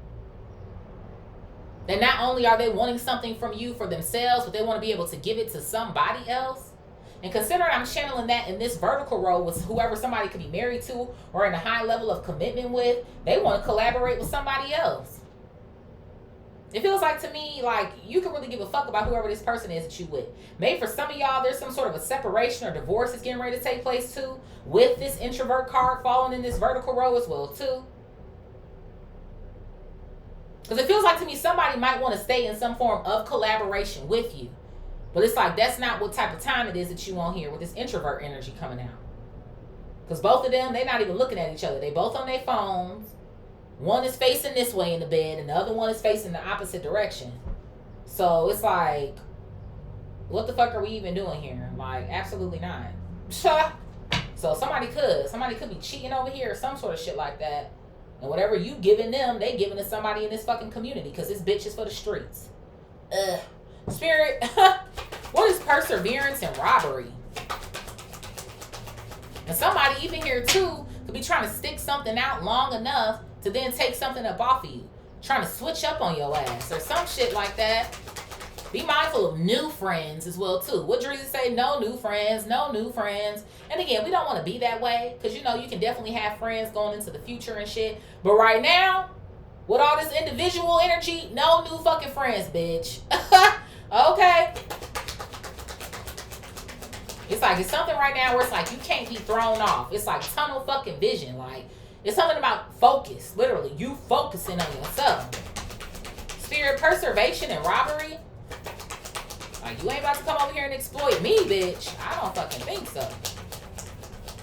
That not only are they wanting something from you for themselves, but they want to be able to give it to somebody else. And consider I'm channeling that in this vertical role with whoever somebody could be married to or in a high level of commitment with. They want to collaborate with somebody else. It feels like to me like you can really give a fuck about whoever this person is that you with. Maybe for some of y'all there's some sort of a separation or divorce that's getting ready to take place too, with this introvert card falling in this vertical row as well too. Because it feels like to me somebody might want to stay in some form of collaboration with you. But it's like that's not what type of time it is that you want here with this introvert energy coming out. Because both of them, they're not even looking at each other. They both on their phones. One is facing this way in the bed and the other one is facing the opposite direction. So it's like, what the fuck are we even doing here? Like, absolutely not. So somebody could be cheating over here or some sort of shit like that. And whatever you giving them, they giving to somebody in this fucking community because this bitch is for the streets. Spirit, what is perseverance and robbery? And somebody even here too could be trying to stick something out long enough to then take something up off of you. Trying to switch up on your ass or some shit like that. Be mindful of new friends as well too. What Drizzy say? No new friends, no new friends. And again, we don't want to be that way because you know you can definitely have friends going into the future and shit. But right now, with all this individual energy, no new fucking friends, bitch. Okay. It's like it's something right now where it's like you can't be thrown off. It's like tunnel fucking vision. Like It's something about focus. Literally, you focusing on yourself. Spirit, preservation and robbery. Like, you ain't about to come over here and exploit me, bitch. I don't fucking think so.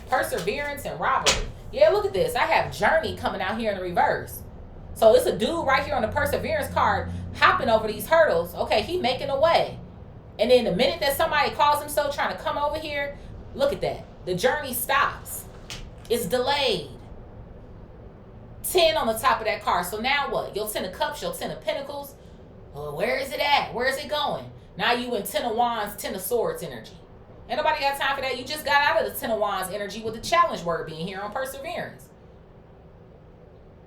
Perseverance and robbery. Yeah, look at this. I have journey coming out here in the reverse. So it's a dude right here on the perseverance card hopping over these hurdles. Okay, he making a way. And then the minute that somebody calls himself trying to come over here, look at that. The journey stops. It's delayed. 10 on the top of that card. So now what? Your 10 of cups, your 10 of pentacles. Well, where is it at? Where is it going? Now you in 10 of wands, 10 of swords energy. Ain't nobody got time for that. You just got out of the 10 of wands energy with the challenge word being here on perseverance.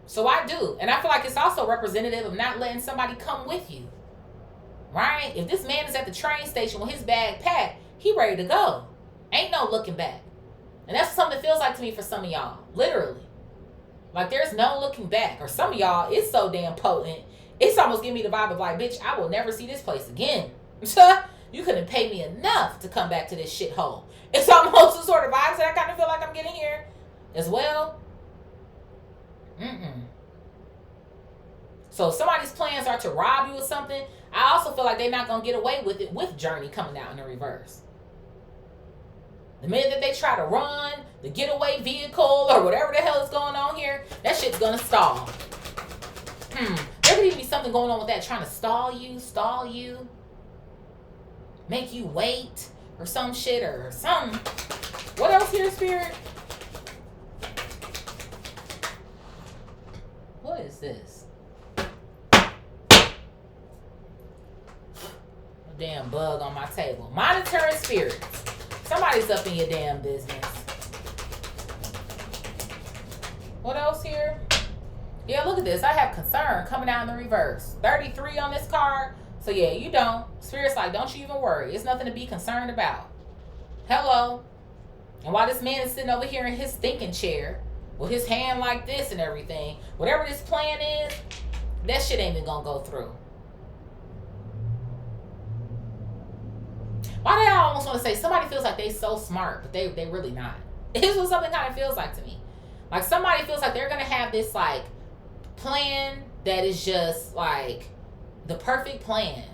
So I do. And I feel like it's also representative of not letting somebody come with you. Right? If this man is at the train station with his bag packed, he ready to go. Ain't no looking back. And that's something that feels like to me for some of y'all. Literally. Like, there's no looking back. Or some of y'all, it's so damn potent. It's almost giving me the vibe of like, bitch, I will never see this place again. You couldn't pay me enough to come back to this shithole. It's almost the sort of vibes that I kind of feel like I'm getting here as well. So if somebody's plans are to rob you of something, I also feel like they're not going to get away with it with journey coming out in the reverse. The minute that they try to run, the getaway vehicle, or whatever the hell is going on here, that shit's going to stall. There could even be something going on with that, trying to stall you, make you wait, or some shit, or something. What else here, Spirit? What is this? A damn bug on my table. Monitoring spirits. Somebody's up in your damn business. What else here? Yeah, look at this. I have concern coming out in the reverse. 33 on this card. So yeah, you don't. Spirit's like, don't you even worry. It's nothing to be concerned about. Hello. And while this man is sitting over here in his thinking chair with his hand like this and everything, whatever this plan is, that shit ain't even gonna go through. Why do I almost want to say somebody feels like they so smart, but they really not. This is what something kind of feels like to me. Like somebody feels like they're gonna have this like plan that is just like the perfect plan.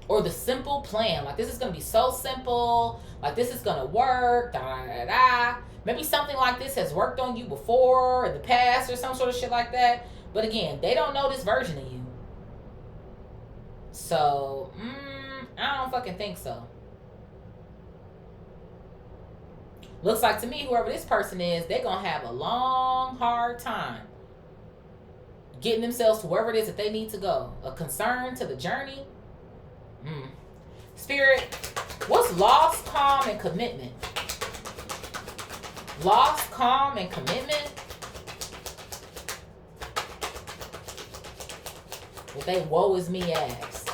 Or the simple plan. Like this is gonna be so simple. Like this is gonna work. Da, da, da. Maybe something like this has worked on you before in the past or some sort of shit like that. But again, they don't know this version of you. So, I don't fucking think so. Looks like to me, whoever this person is, they're going to have a long, hard time getting themselves to wherever it is that they need to go. A concern to the journey. Spirit, what's loss, calm, and commitment? Loss, calm, and commitment? What they woe is me ass.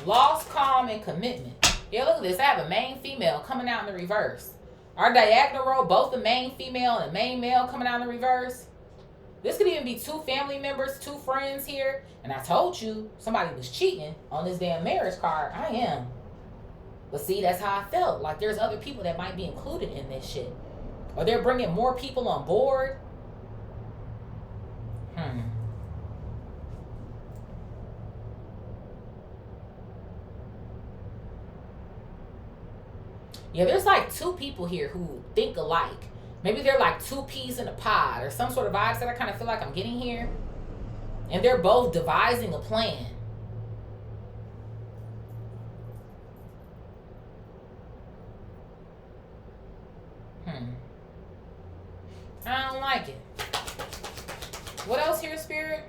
Loss, calm, and commitment. Yeah, look at this. I have a main female coming out in the reverse. Our diagonal row, both the main female and the main male coming out in the reverse. This could even be two family members, two friends here. And I told you somebody was cheating on this damn marriage card. I am. But see, that's how I felt. Like there's other people that might be included in this shit. Or they're bringing more people on board. Yeah, there's like two people here who think alike. Maybe they're like two peas in a pod or some sort of vibes that I kind of feel like I'm getting here. And they're both devising a plan. I don't like it. What else here, Spirit?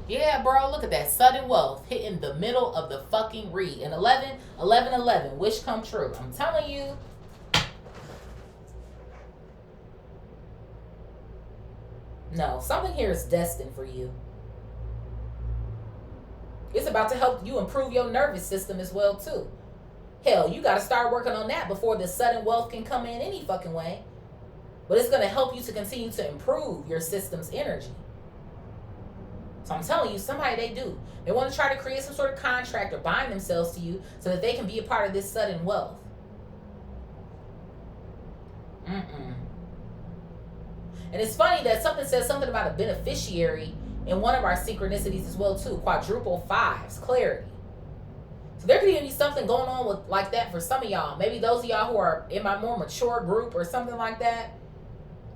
Yeah, bro, look at that. Sudden wealth hitting the middle of the fucking read. And 11, 11, 11. Wish come true. I'm telling you. No, something here is destined for you. It's about to help you improve your nervous system as well, too. Hell, you got to start working on that before the sudden wealth can come in any fucking way. But it's going to help you to continue to improve your system's energy. So I'm telling you, somebody they do. They want to try to create some sort of contract or bind themselves to you so that they can be a part of this sudden wealth. And it's funny that something says something about a beneficiary in one of our synchronicities as well too. Quadruple fives, clarity. So there could even be something going on with like that for some of y'all. Maybe those of y'all who are in my more mature group or something like that.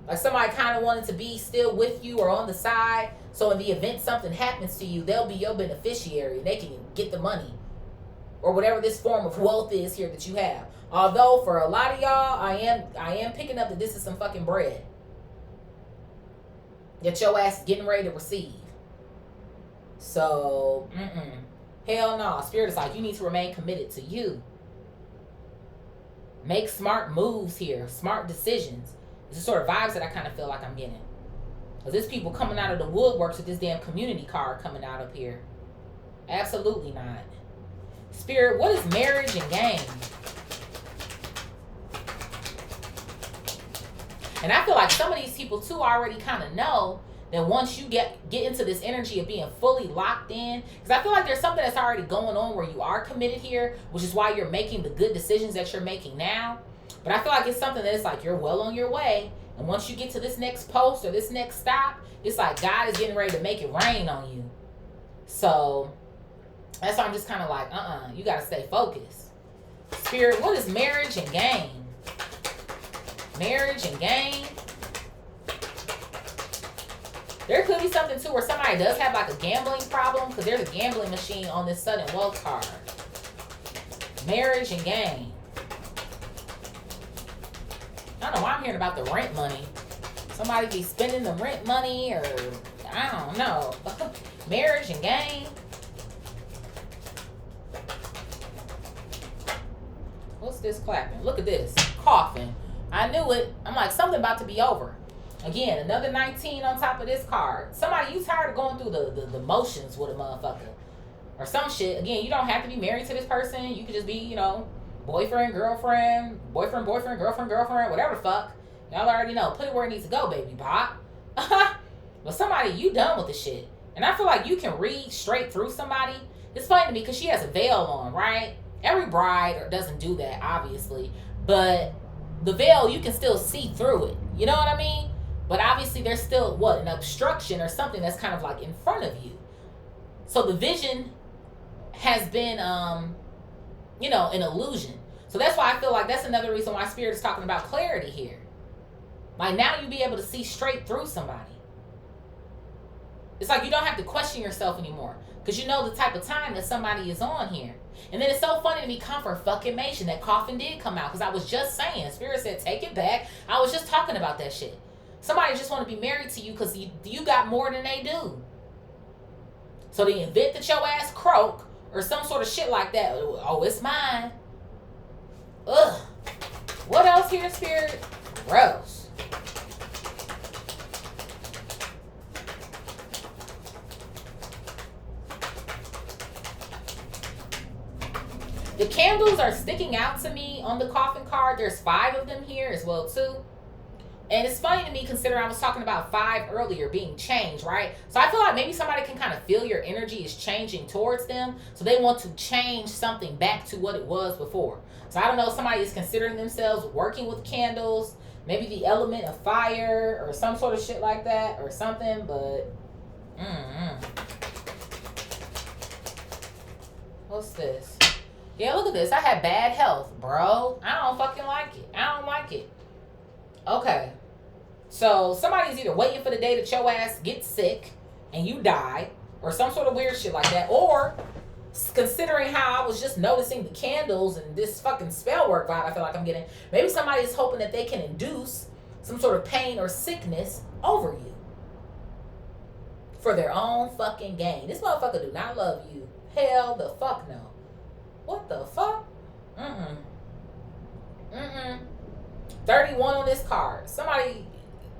Like somebody kind of wanted to be still with you or on the side. So in the event something happens to you, they'll be your beneficiary and they can get the money. Or whatever this form of wealth is here that you have. Although for a lot of y'all, I am picking up that this is some fucking bread that your ass is getting ready to receive. So, hell no. Spirit is like, you need to remain committed to you. Make smart moves here. Smart decisions. It's the sort of vibes that I kind of feel like I'm getting. Because there's people coming out of the woodworks with this damn community card coming out up here. Absolutely not. Spirit, what is marriage and game? And I feel like some of these people too already kind of know that once you get into this energy of being fully locked in, because I feel like there's something that's already going on where you are committed here, which is why you're making the good decisions that you're making now. But I feel like it's something that it's like you're well on your way. And once you get to this next post or this next stop, it's like God is getting ready to make it rain on you. So that's why I'm just kind of like, you got to stay focused. Spirit, what is marriage and game? Marriage and game. There could be something too where somebody does have like a gambling problem, because there's a gambling machine on this sudden wealth card. Marriage and game. I don't know why I'm hearing about the rent money. Somebody be spending the rent money, or I don't know. Marriage and game. What's this clapping? Look at this. Coughing. I knew it. I'm like, something about to be over. Again, another 19 on top of this card. Somebody, you tired of going through the motions with a motherfucker. Or some shit. Again, you don't have to be married to this person. You could just be, you know, boyfriend, girlfriend, boyfriend, girlfriend, whatever the fuck. Y'all already know. Put it where it needs to go, baby pop. But somebody, you done with the shit. And I feel like you can read straight through somebody. It's funny to me because she has a veil on, right? Every bride doesn't do that, obviously. But the veil, you can still see through it. You know what I mean? But obviously there's still, what, an obstruction or something that's kind of like in front of you. So the vision has been, you know, an illusion. So that's why I feel like that's another reason why Spirit is talking about clarity here. Like now you be able to see straight through somebody. It's like you don't have to question yourself anymore. Because you know the type of time that somebody is on here. And then it's so funny to me, confirmation. That coffin did come out. Because I was just saying, Spirit said, take it back. I was just talking about that shit. Somebody just want to be married to you because you got more than they do. So the event that your ass croak or some sort of shit like that, oh, it's mine. Ugh. What else here, Spirit? Gross. The candles are sticking out to me on the coffin card. There's 5 of them here as well too. And it's funny to me considering I was talking about 5 earlier being changed, right? So I feel like maybe somebody can kind of feel your energy is changing towards them. So they want to change something back to what it was before. So I don't know if somebody is considering themselves working with candles. Maybe the element of fire or some sort of shit like that or something. But, what's this? Yeah, look at this. I had bad health, bro. I don't fucking like it. I don't like it. Okay. So somebody's either waiting for the day that your ass gets sick and you die or some sort of weird shit like that, or considering how I was just noticing the candles and this fucking spell work vibe I feel like I'm getting, maybe somebody is hoping that they can induce some sort of pain or sickness over you for their own fucking gain. This motherfucker do not love you. Hell the fuck no. What the fuck? 31 on this card. Somebody,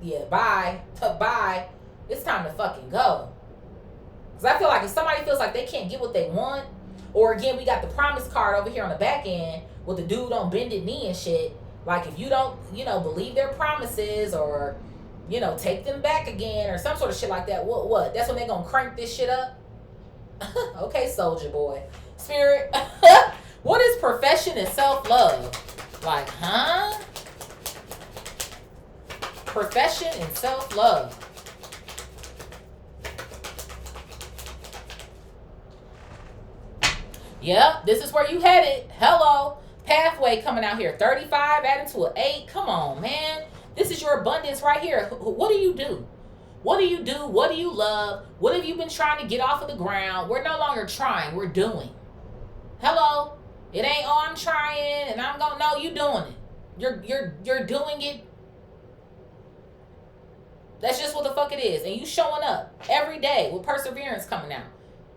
yeah, bye. Bye. It's time to fucking go. Because I feel like if somebody feels like they can't get what they want, or again, we got the promise card over here on the back end with the dude on bended knee and shit. Like if you don't, you know, believe their promises or, you know, take them back again or some sort of shit like that. What? That's when they're going to crank this shit up? Okay, soldier boy. Spirit. What is profession and self-love? Like, huh? profession and self-love. Yep, this is where you headed. Hello. Pathway coming out here. 35 added to an 8. Come on, man. This is your abundance right here. What do you do? What do you do? What do you love? What have you been trying to get off of the ground? We're no longer trying. We're doing. Hello. It ain't, oh, I'm trying and I'm going, no, you doing it. You're doing it. That's just what the fuck it is. And you showing up every day with perseverance coming out.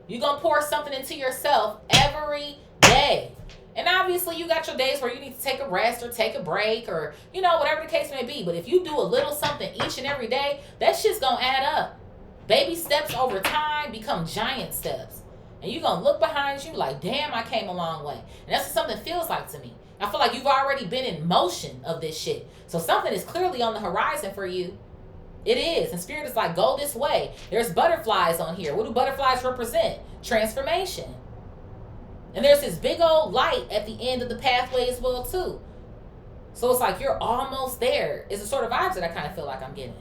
You're going to pour something into yourself every day. And obviously you got your days where you need to take a rest or take a break or, you know, whatever the case may be. But if you do a little something each and every day, that shit's going to add up. Baby steps over time become giant steps. And you're going to look behind you like, damn, I came a long way. And that's what something feels like to me. I feel like you've already been in motion of this shit. So something is clearly on the horizon for you. It is. And spirit is like, go this way. There's butterflies on here. What do butterflies represent? Transformation. And there's this big old light at the end of the pathway as well, too. So it's like you're almost there. It's the sort of vibes that I kind of feel like I'm getting.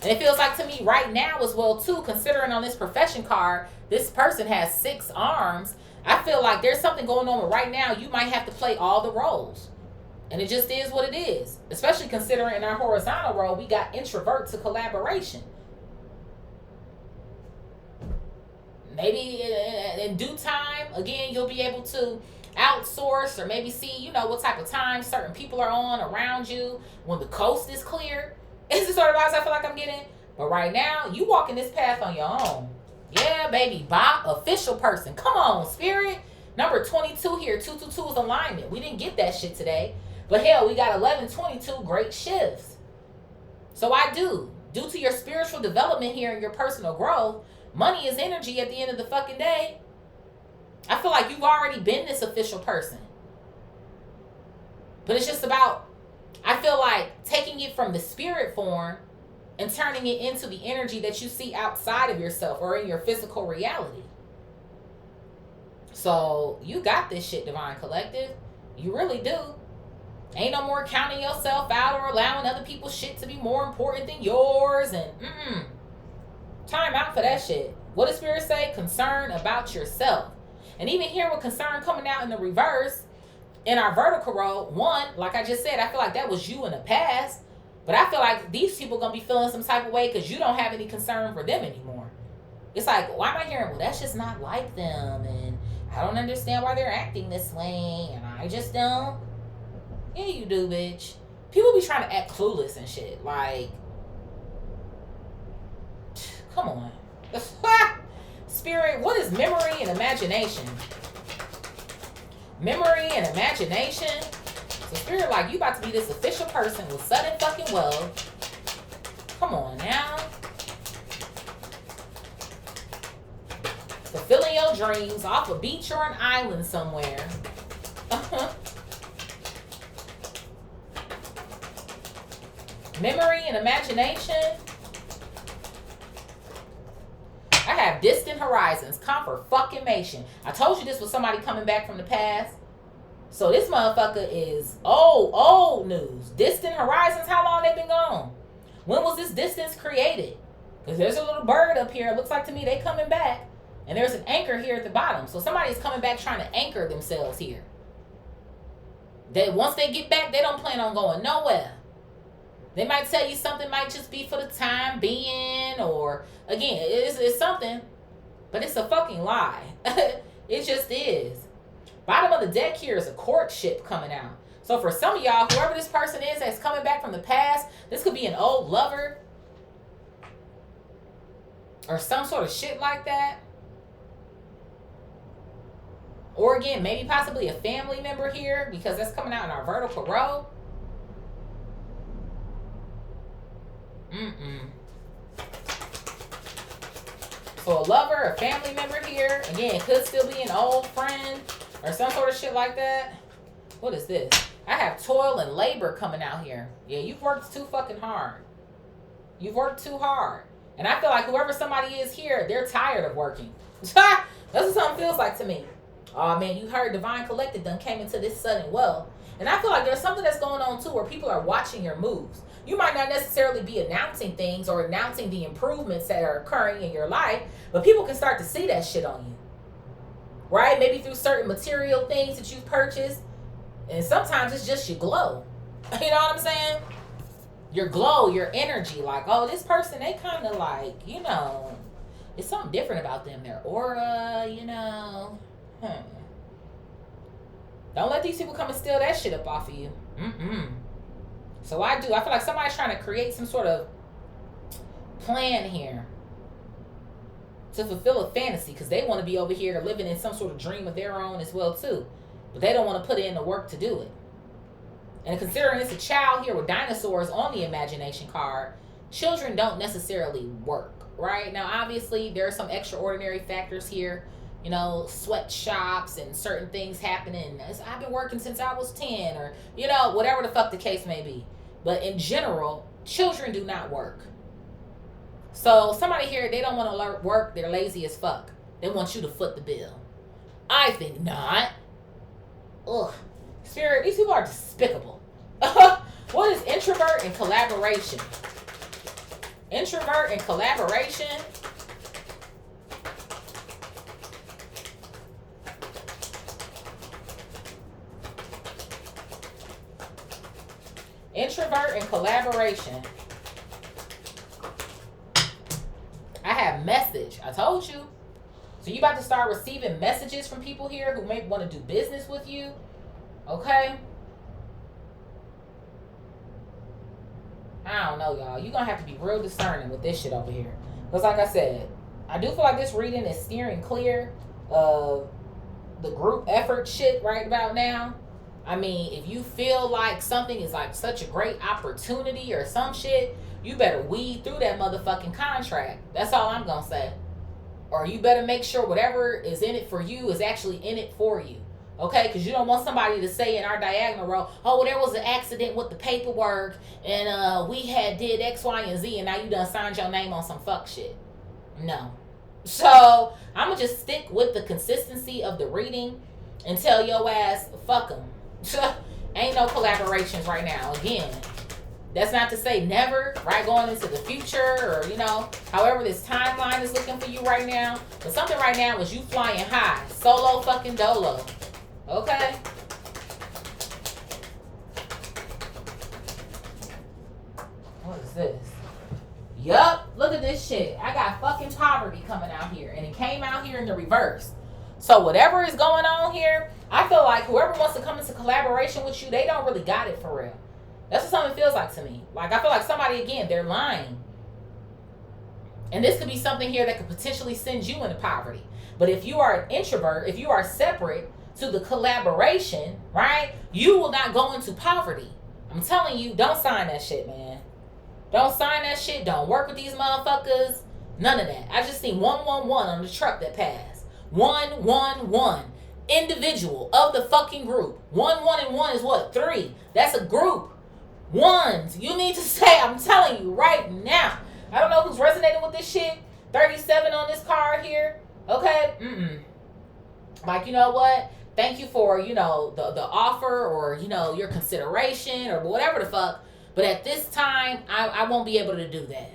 And it feels like to me right now as well, too, considering on this profession card, this person has 6 arms. I feel like there's something going on where right now you might have to play all the roles. And it just is what it is. Especially considering in our horizontal role, we got introvert to collaboration. Maybe in due time, again, you'll be able to outsource or maybe see, you know, what type of time certain people are on around you when the coast is clear. It's the sort of vibes I feel like I'm getting. But right now, you walking this path on your own. Yeah, baby. Bob, official person. Come on, spirit. Number 22 here. 222 is alignment. We didn't get that shit today. But hell, we got 1122 great shifts. So I do. Due to your spiritual development here and your personal growth, money is energy at the end of the fucking day. I feel like you've already been this official person. But it's just about, I feel like taking it from the spirit form and turning it into the energy that you see outside of yourself or in your physical reality. So you got this shit, Divine Collective. You really do. Ain't no more counting yourself out or allowing other people's shit to be more important than yours. And time out for that shit. What does spirit say? Concern about yourself. And even here with concern coming out in the reverse, in our vertical row, one, like I just said, I feel like that was you in the past. But I feel like these people going to be feeling some type of way because you don't have any concern for them anymore. It's like, why am I hearing, well, that's just not like them. And I don't understand why they're acting this way. And I just don't. Yeah, you do, bitch. People be trying to act clueless and shit. Like, come on. Spirit, what is memory and imagination? Memory and imagination. So spirit, like, you about to be this official person with sudden fucking wealth. Come on now. Fulfilling your dreams off a beach or an island somewhere. Memory and imagination. I have distant horizons. Confirmation. I told you this was somebody coming back from the past. So this motherfucker is old news. Distant horizons, how long they been gone? When was this distance created? Because there's a little bird up here. It looks like to me they coming back. And there's an anchor here at the bottom. So somebody's coming back trying to anchor themselves here. That once they get back, they don't plan on going nowhere. They might tell you something might just be for the time being, or again, it's something, but it's a fucking lie. It just is. Bottom of the deck here is a courtship coming out. So for some of y'all, whoever this person is that's coming back from the past, this could be an old lover or some sort of shit like that. Or again, maybe possibly a family member here because that's coming out in our vertical row. So a lover, a family member here. Again, could still be an old friend or some sort of shit like that. What is this? I have toil and labor coming out here. Yeah, you've worked too fucking hard. You've worked too hard. And I feel like whoever somebody is here, they're tired of working. That's what something feels like to me. Oh man, you heard Divine Collective done came into this sudden wealth. And I feel like there's something that's going on too where people are watching your moves. You might not necessarily be announcing things or announcing the improvements that are occurring in your life, but people can start to see that shit on you. Right? Maybe through certain material things that you've purchased. And sometimes it's just your glow. You know what I'm saying? Your glow, your energy. Like, oh, this person, they kind of like, you know, it's something different about them. Their aura, you know. Don't let these people come and steal that shit up off of you. So I feel like somebody's trying to create some sort of plan here to fulfill a fantasy, because they want to be over here living in some sort of dream of their own as well too, but they don't want to put in the work to do it. And considering it's a child here with dinosaurs on the imagination card, children don't necessarily work, right? Now obviously there are some extraordinary factors here, you know, sweatshops and certain things happening. I've been working since I was 10, or, you know, whatever the fuck the case may be. But in general, children do not work. So somebody here, they don't want to work. They're lazy as fuck. They want you to foot the bill. I think not. Ugh. Spirit, these people are despicable. What is introvert and collaboration? Introvert and collaboration. Introvert and collaboration. I have message. I told you. So you about to start receiving messages from people here who may want to do business with you. Okay? I don't know, y'all. You're going to have to be real discerning with this shit over here. Because like I said, I do feel like this reading is steering clear of the group effort shit right about now. I mean, if you feel like something is like such a great opportunity or some shit, you better weed through that motherfucking contract. That's all I'm going to say. Or you better make sure whatever is in it for you is actually in it for you. Okay? Because you don't want somebody to say in our diagonal row, oh, well, there was an accident with the paperwork and we had did X, Y, and Z and now you done signed your name on some fuck shit. No. So, I'm going to just stick with the consistency of the reading and tell your ass, fuck them. Ain't no collaborations right now. Again, that's not to say never, right? Going into the future or, you know, however this timeline is looking for you right now. But something right now is you flying high. Solo fucking dolo. Okay? What is this? Yup. Look at this shit. I got fucking poverty coming out here. And it came out here in the reverse. So whatever is going on here, I feel like whoever wants to come into collaboration with you, they don't really got it for real. That's what something feels like to me. Like, I feel like somebody, again, they're lying. And this could be something here that could potentially send you into poverty. But if you are an introvert, if you are separate to the collaboration, right, you will not go into poverty. I'm telling you, don't sign that shit, man. Don't sign that shit. Don't work with these motherfuckers. None of that. I just seen 111 on the truck that passed. 111. Individual of the fucking group. 1, 1, and 1 is what? 3. That's a group. Ones. You need to say, I'm telling you right now. I don't know who's resonating with this shit. 37 on this card here. Okay? Like, you know what? Thank you for, you know, the offer or, you know, your consideration or whatever the fuck. But at this time, I won't be able to do that.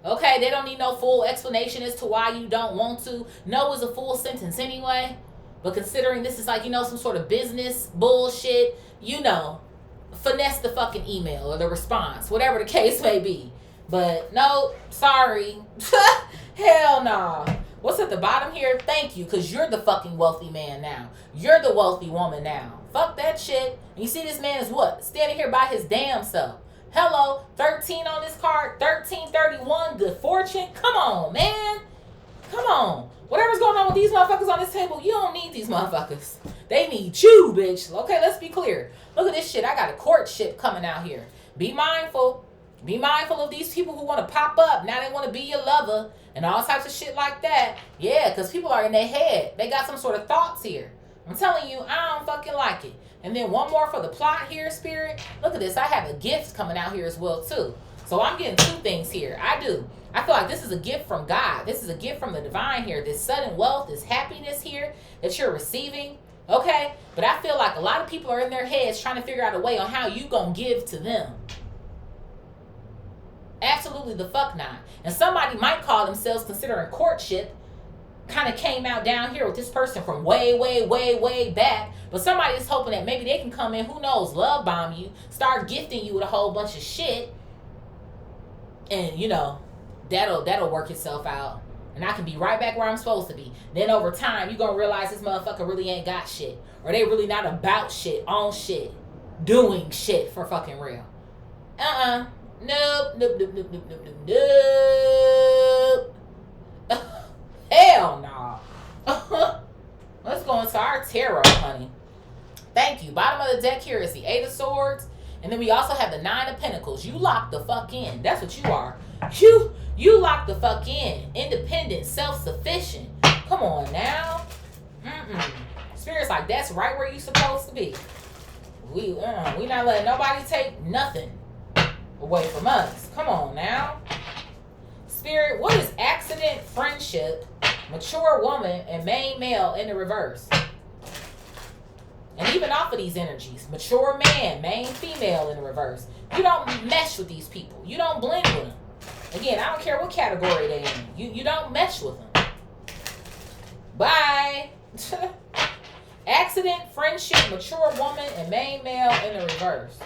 Okay? They don't need no full explanation as to why you don't want to. No is a full sentence anyway. But considering this is like, you know, some sort of business bullshit, you know, finesse the fucking email or the response, whatever the case may be. But no, sorry. Hell no. What's at the bottom here? Thank you, because you're the fucking wealthy man now. You're the wealthy woman now. Fuck that shit. And you see this man is what? Standing here by his damn self. Hello, 13 on this card, 1331, good fortune. Come on, man. Come on. Whatever's going on with these motherfuckers on this table, you don't need these motherfuckers. They need you, bitch. Okay, let's be clear. Look at this shit. I got a courtship coming out here. Be mindful. Be mindful of these people who want to pop up. Now they want to be your lover and all types of shit like that. Yeah, because people are in their head. They got some sort of thoughts here. I'm telling you, I don't fucking like it. And then one more for the plot here, Spirit. Look at this. I have a gift coming out here as well, too. So I'm getting two things here. I feel like this is a gift from God. This is a gift from the divine here. This sudden wealth, this happiness here that you're receiving. Okay? But I feel like a lot of people are in their heads trying to figure out a way on how you gonna give to them. Absolutely the fuck not. And somebody might call themselves considering courtship. Kind of came out down here with this person from way, way, way, way back. But somebody is hoping that maybe they can come in, who knows, love bomb you, start gifting you with a whole bunch of shit. And, you know, that'll work itself out. And I can be right back where I'm supposed to be. Then over time, you're going to realize this motherfucker really ain't got shit. Or they really not about shit, on shit, doing shit for fucking real. Nope. Hell no. Let's go into our tarot, honey. Thank you. Bottom of the deck here is the Eight of Swords. And then we also have the Nine of Pentacles. You lock the fuck in. That's what you are. You lock the fuck in. Independent, self-sufficient. Come on now. Spirit's like, that's right where you supposed to be. We not letting nobody take nothing away from us. Come on now. Spirit, what is accident, friendship, mature woman, and main male in the reverse? And even off of these energies, mature man, main female in the reverse. You don't mesh with these people. You don't blend with them. Again, I don't care what category they in. You don't mesh with them. Bye. Accident, friendship, mature woman, and main male in the reverse.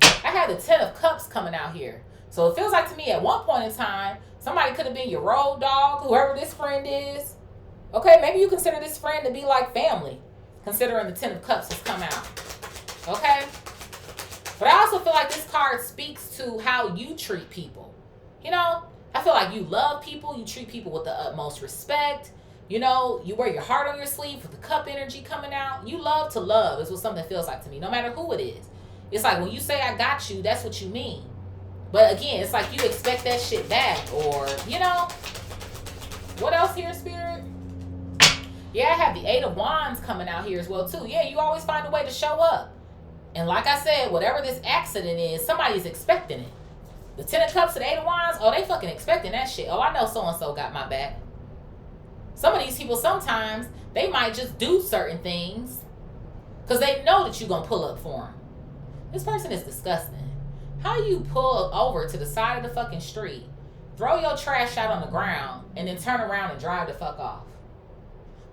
I had the Ten of Cups coming out here. So it feels like to me at one point in time, somebody could have been your road dog, whoever this friend is. Okay, maybe you consider this friend to be like family, considering the Ten of Cups has come out. Okay? But I also feel like this card speaks to how you treat people. You know, I feel like you love people, you treat people with the utmost respect. You know, you wear your heart on your sleeve with the cup energy coming out. You love to love is what something feels like to me, no matter who it is. It's like when you say I got you, that's what you mean. But again, it's like you expect that shit back, or, you know. What else here, Spirit? Yeah, I have the Eight of Wands coming out here as well, too. Yeah, you always find a way to show up. And like I said, whatever this accident is, somebody's expecting it. The Ten of Cups and Eight of Wands, oh, they fucking expecting that shit. Oh, I know so-and-so got my back. Some of these people, sometimes, they might just do certain things because they know that you're going to pull up for them. This person is disgusting. How you pull over to the side of the fucking street, throw your trash out on the ground, and then turn around and drive the fuck off?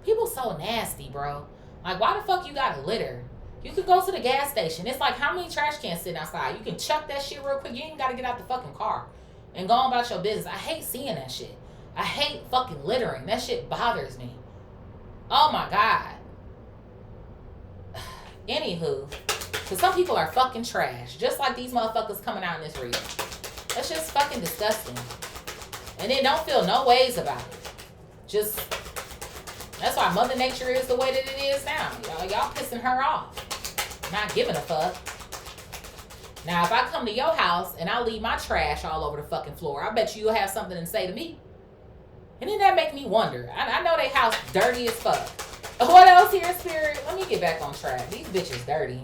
People so nasty, bro. Like, why the fuck you got a litter? You could go to the gas station. It's like, how many trash cans sitting outside? You can chuck that shit real quick. You ain't got to get out the fucking car and go on about your business. I hate seeing that shit. I hate fucking littering. That shit bothers me. Oh, my God. Anywho, because some people are fucking trash. Just like these motherfuckers coming out in this reading. That's just fucking disgusting. And then don't feel no ways about it. Just, that's why Mother Nature is the way that it is now. Y'all pissing her off. Not giving a fuck. Now, if I come to your house and I leave my trash all over the fucking floor, I bet you'll have something to say to me. And then that make me wonder. I know they house dirty as fuck. What else here, Spirit? Let me get back on track. These bitches dirty.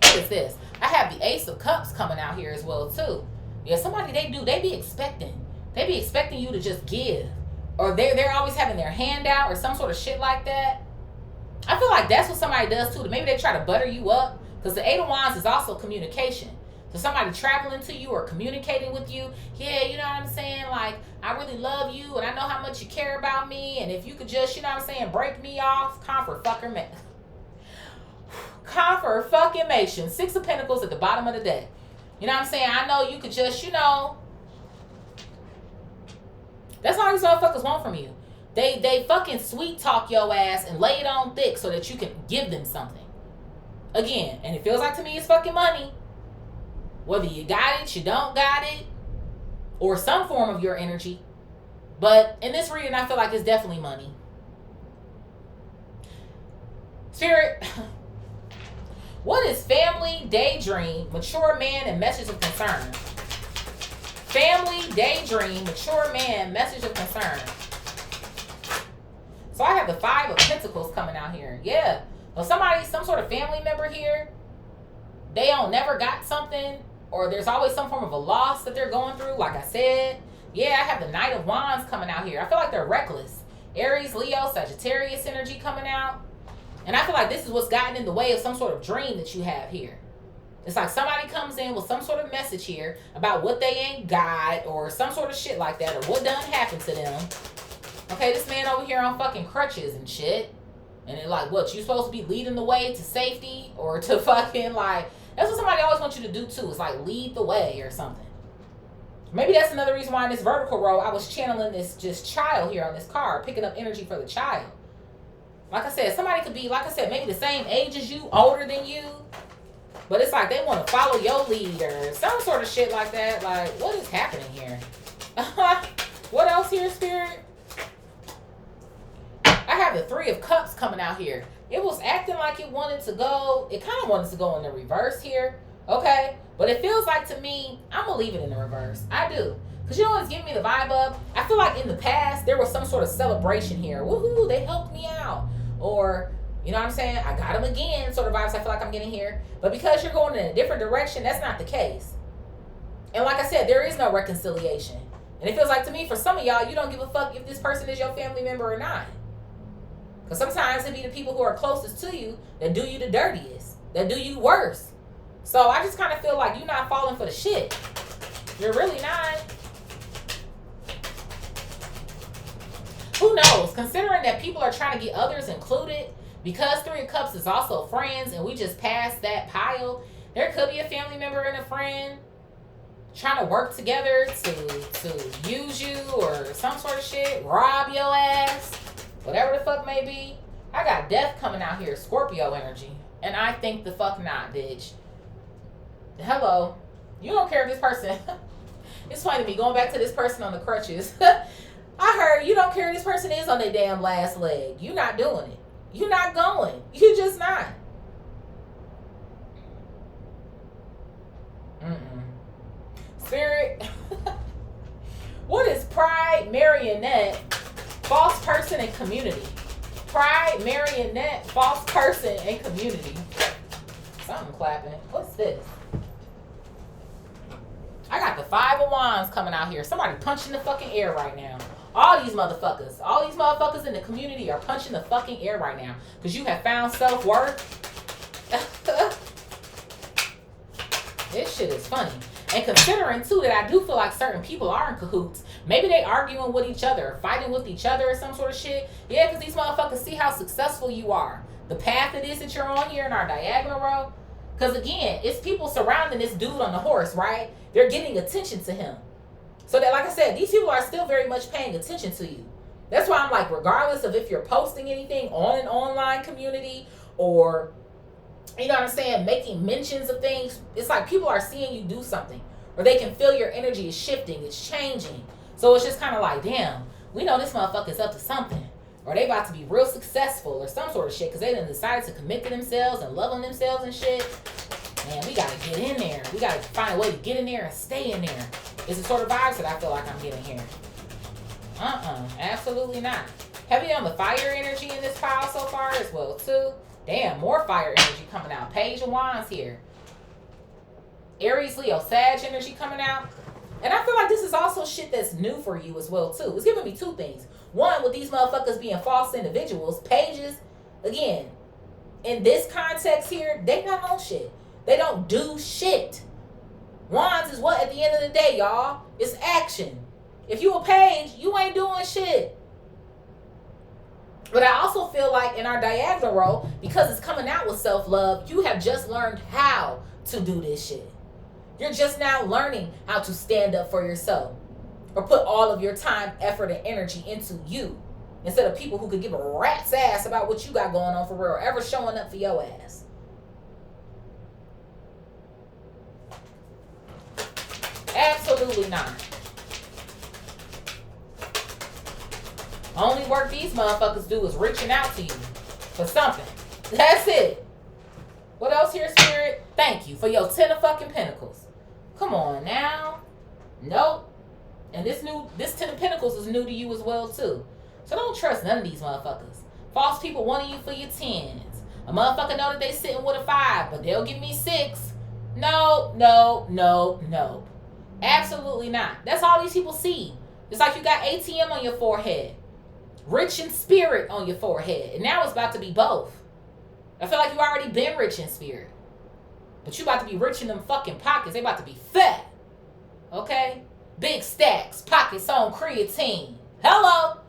What is this? I have the Ace of Cups coming out here as well, too. Yeah, somebody they be expecting. They be expecting you to just give. Or they're always having their hand out or some sort of shit like that. I feel like that's what somebody does, too. Maybe they try to butter you up. Because the Eight of Wands is also communication. So somebody traveling to you or communicating with you. Yeah, you know what I'm saying? Like, I really love you and I know how much you care about me. And if you could just, you know what I'm saying, break me off. Confirmation. Six of Pentacles at the bottom of the deck. You know what I'm saying? I know you could just, you know. That's all these motherfuckers want from you. They fucking sweet talk your ass and lay it on thick so that you can give them something. Again, and it feels like to me it's fucking money. Whether you got it, you don't got it, or some form of your energy. But in this reading, I feel like it's definitely money. Spirit, what is family, daydream, mature man, and message of concern? Family, daydream, mature man, message of concern. So I have the 5 of Pentacles coming out here. Yeah. Well, somebody, some sort of family member here, they don't never got something, or there's always some form of a loss that they're going through. Like I said, yeah, I have the Knight of Wands coming out here. I feel like they're reckless. Aries, Leo, Sagittarius energy coming out. And I feel like this is what's gotten in the way of some sort of dream that you have here. It's like somebody comes in with some sort of message here about what they ain't got, or some sort of shit like that, or what done happened to them. Okay, this man over here on fucking crutches and shit. And they're like, what, you supposed to be leading the way to safety? Or to fucking like, that's what somebody always wants you to do too. It's like lead the way or something. Maybe that's another reason why in this vertical row, I was channeling this just child here on this card, picking up energy for the child. Like I said, somebody could be, like I said, maybe the same age as you, older than you. But it's like they want to follow your lead or some sort of shit like that. Like, what is happening here? What else here, Spirit? I have the 3 of Cups coming out here. It was acting like it wanted to go. It kind of wanted to go in the reverse here. Okay? But it feels like to me, I'm going to leave it in the reverse. I do. Because you know what's giving me the vibe of? I feel like in the past, there was some sort of celebration here. Woohoo, they helped me out. Or, you know what I'm saying? I got them again, sort of vibes I feel like I'm getting here. But because you're going in a different direction, that's not the case. And like I said, there is no reconciliation. And it feels like to me, for some of y'all, you don't give a fuck if this person is your family member or not. Because sometimes it be the people who are closest to you that do you the dirtiest, that do you worse. So I just kind of feel like you're not falling for the shit. You're really not. Who knows? Considering that people are trying to get others included, because 3 of Cups is also friends and we just passed that pile, there could be a family member and a friend trying to work together to use you or some sort of shit, rob your ass, whatever the fuck may be. I got Death coming out here, Scorpio energy. And I think the fuck not, bitch. Hello. You don't care if this person... It's funny to me, going back to this person on the crutches. I heard you don't care if this person is on their damn last leg. You're not doing it. You're not going. You're just not. Spirit. What is pride, marionette, false person, and community? Pride, marionette, false person, and community. Something clapping. What's this? I got the 5 of Wands coming out here. Somebody punching the fucking air right now. All these motherfuckers in the community are punching the fucking air right now. Because you have found self-worth. This shit is funny. And considering, too, that I do feel like certain people are in cahoots. Maybe they arguing with each other, fighting with each other or some sort of shit. Yeah, because these motherfuckers see how successful you are. The path it is that you're on here in our diagonal row. Because, again, it's people surrounding this dude on the horse, right? They're getting attention to him. So that, like I said, these people are still very much paying attention to you. That's why I'm like, regardless of if you're posting anything on an online community or, you know what I'm saying, making mentions of things, it's like people are seeing you do something. Or they can feel your energy is shifting, it's changing. So it's just kind of like, damn, we know this motherfucker's up to something. Or they about to be real successful or some sort of shit because they done decided to commit to themselves and love on themselves and shit. Man, we got to get in there. We got to find a way to get in there and stay in there. It's the sort of vibes that I feel like I'm getting here. Absolutely not. Heavy on the fire energy in this pile so far as well, too. Damn, more fire energy coming out. Page of Wands here. Aries, Leo, Sag energy coming out. And I feel like this is also shit that's new for you as well, too. It's giving me 2 things. One, with these motherfuckers being false individuals, pages, again, in this context here, they not on shit. They don't do shit. Wands is what at the end of the day, y'all? It's action. If you a page, you ain't doing shit. But I also feel like in our diagonal row, because it's coming out with self-love, you have just learned how to do this shit. You're just now learning how to stand up for yourself. Or put all of your time, effort, and energy into you. Instead of people who could give a rat's ass about what you got going on for real. Or ever showing up for your ass. Absolutely not. Only work these motherfuckers do is reaching out to you for something. That's it. What else here, Spirit? Thank you for your 10 of fucking Pentacles. Come on now. Nope. And this 10 of Pentacles is new to you as well, too. So don't trust none of these motherfuckers. False people wanting you for your 10s. A motherfucker know that they sitting with a 5, but they'll give me 6. No, no, no, no. Absolutely not. That's all these people see. It's like you got ATM on your forehead. Rich in spirit on your forehead. And now it's about to be both. I feel like you already been rich in spirit. But you about to be rich in them fucking pockets. They about to be fat. Okay? Big stacks. Pockets on creatine. Hello?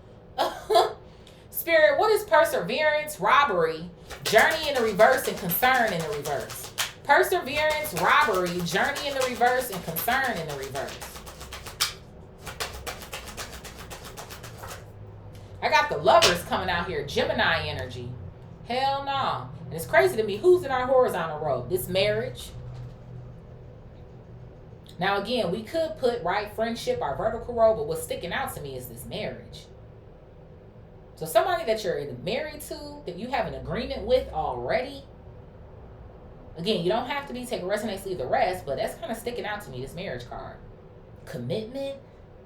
Spirit, what is perseverance, robbery, journey in the reverse, and concern in the reverse? Perseverance, robbery, journey in the reverse, and concern in the reverse. I got the Lovers coming out here. Gemini energy. Hell no. And it's crazy to me. Who's in our horizontal road? This marriage. Now again, we could put, right, friendship, our vertical road, but what's sticking out to me is this marriage. So somebody that you're married to, that you have an agreement with already. Again, you don't have to be, take a rest and leave the rest, but that's kind of sticking out to me, this marriage card. Commitment.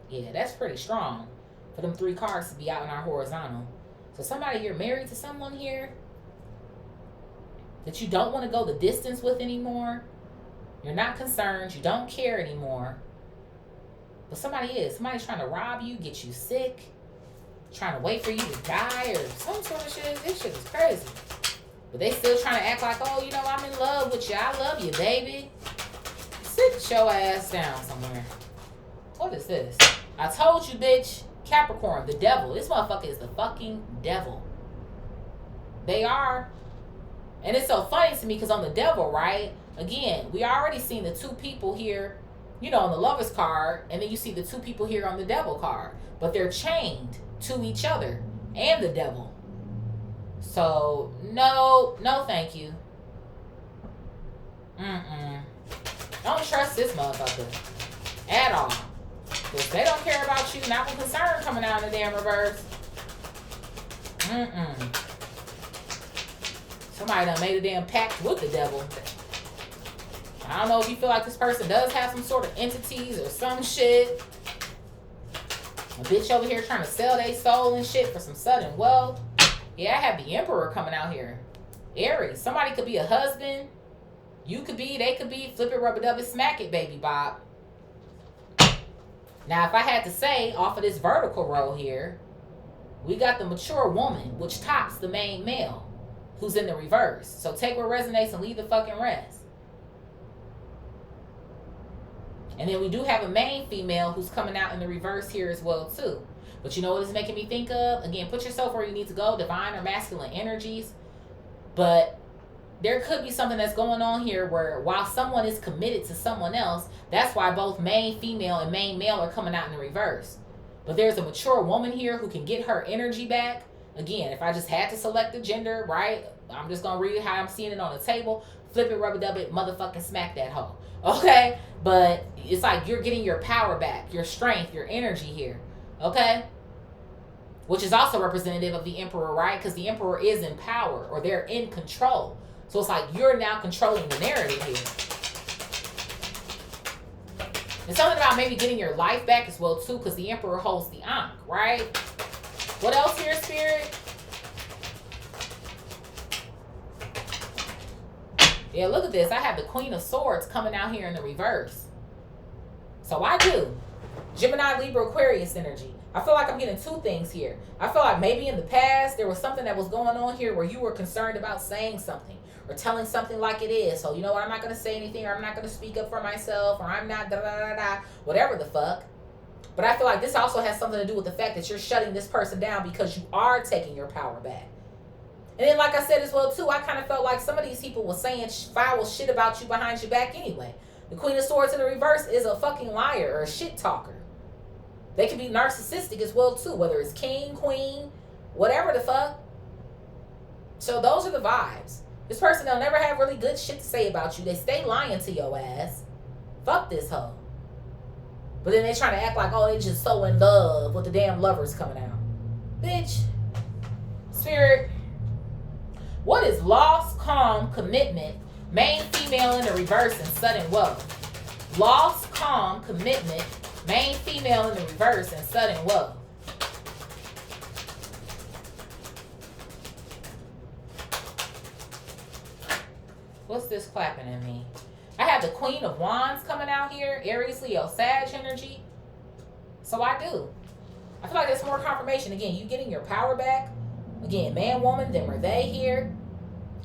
Yeah, that's pretty strong for them 3 cards to be out in our horizontal. So somebody, you're married to someone here that you don't want to go the distance with anymore. You're not concerned. You don't care anymore. But somebody is. Somebody's trying to rob you, get you sick, trying to wait for you to die or some sort of shit. This shit is crazy. But they still trying to act like, oh, you know, I'm in love with you. I love you, baby. Sit your ass down somewhere. What is this? I told you, bitch. Capricorn, the devil. This motherfucker is the fucking devil. They are. And it's so funny to me because on the devil, right? Again, we already seen the 2 people here, you know, on the Lovers card. And then you see the 2 people here on the devil card. But they're chained to each other and the devil. So, no thank you. Don't trust this motherfucker at all. Because they don't care about you. Not with concern coming out in the damn reverse. Somebody done made a damn pact with the devil. I don't know if you feel like this person does have some sort of entities or some shit. A bitch over here trying to sell their soul and shit for some sudden wealth. Yeah, I have the Emperor coming out here. Aries. Somebody could be a husband. You could be, they could be. Flip it, rub it, dub it, smack it, baby Bob. Now, if I had to say, off of this vertical row here, we got the mature woman, which tops the main male, who's in the reverse. So take what resonates and leave the fucking rest. And then we do have a main female who's coming out in the reverse here as well, too. But you know what it's making me think of? Again, put yourself where you need to go, divine or masculine energies. But there could be something that's going on here where while someone is committed to someone else, that's why both main female and main male are coming out in the reverse. But there's a mature woman here who can get her energy back. Again, if I just had to select the gender, right? I'm just going to read how I'm seeing it on the table. Flip it, rubber dub it, motherfucking smack that hoe. Okay? But it's like you're getting your power back, your strength, your energy here. Okay? Which is also representative of the Emperor, right? Because the Emperor is in power, or they're in control. So it's like you're now controlling the narrative here. And something about maybe getting your life back as well, too, because the Emperor holds the Ankh, right? What else here, Spirit? Yeah, look at this. I have the Queen of Swords coming out here in the reverse. So I do. Gemini, Libra, Aquarius energy. I feel like I'm getting 2 things here. I feel like maybe in the past there was something that was going on here where you were concerned about saying something or telling something like it is. So you know what? I'm not going to say anything, or I'm not going to speak up for myself, or I'm not whatever the fuck. But I feel like this also has something to do with the fact that you're shutting this person down because you are taking your power back. And then like I said as well too, I kind of felt like some of these people were saying foul shit about you behind your back anyway. The Queen of Swords in the reverse is a fucking liar or a shit talker. They can be narcissistic as well too, whether it's king, queen, whatever the fuck. So those are the vibes. This person, they'll never have really good shit to say about you. They stay lying to your ass. Fuck this hoe. But then they trying to act like, oh, they just so in love with the damn Lovers coming out. Bitch. Spirit. What is loss, calm, commitment, main female in the reverse, and sudden wealth? Loss, calm, commitment, main female in the reverse, and sudden wealth. What's this clapping in me? I have the Queen of Wands coming out here. Aries, Leo, Sag energy. So I do. I feel like there's more confirmation. Again, you getting your power back. Again, man, woman, then were they here.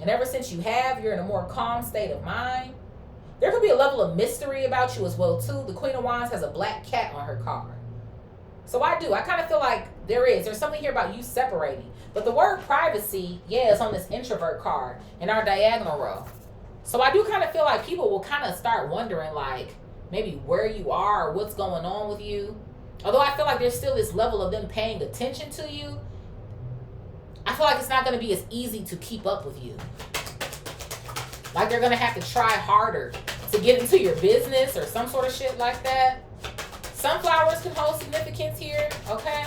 And ever since you have, you're in a more calm state of mind. There could be a level of mystery about you as well, too. The Queen of Wands has a black cat on her card. So I do. I kind of feel like there's something here about you separating. But the word privacy, yeah, is on this introvert card in our diagonal row. So I do kind of feel like people will kind of start wondering, like, maybe where you are or what's going on with you. Although I feel like there's still this level of them paying attention to you, I feel like it's not going to be as easy to keep up with you. Like they're going to have to try harder to get into your business or some sort of shit like that. Sunflowers can hold significance here, okay?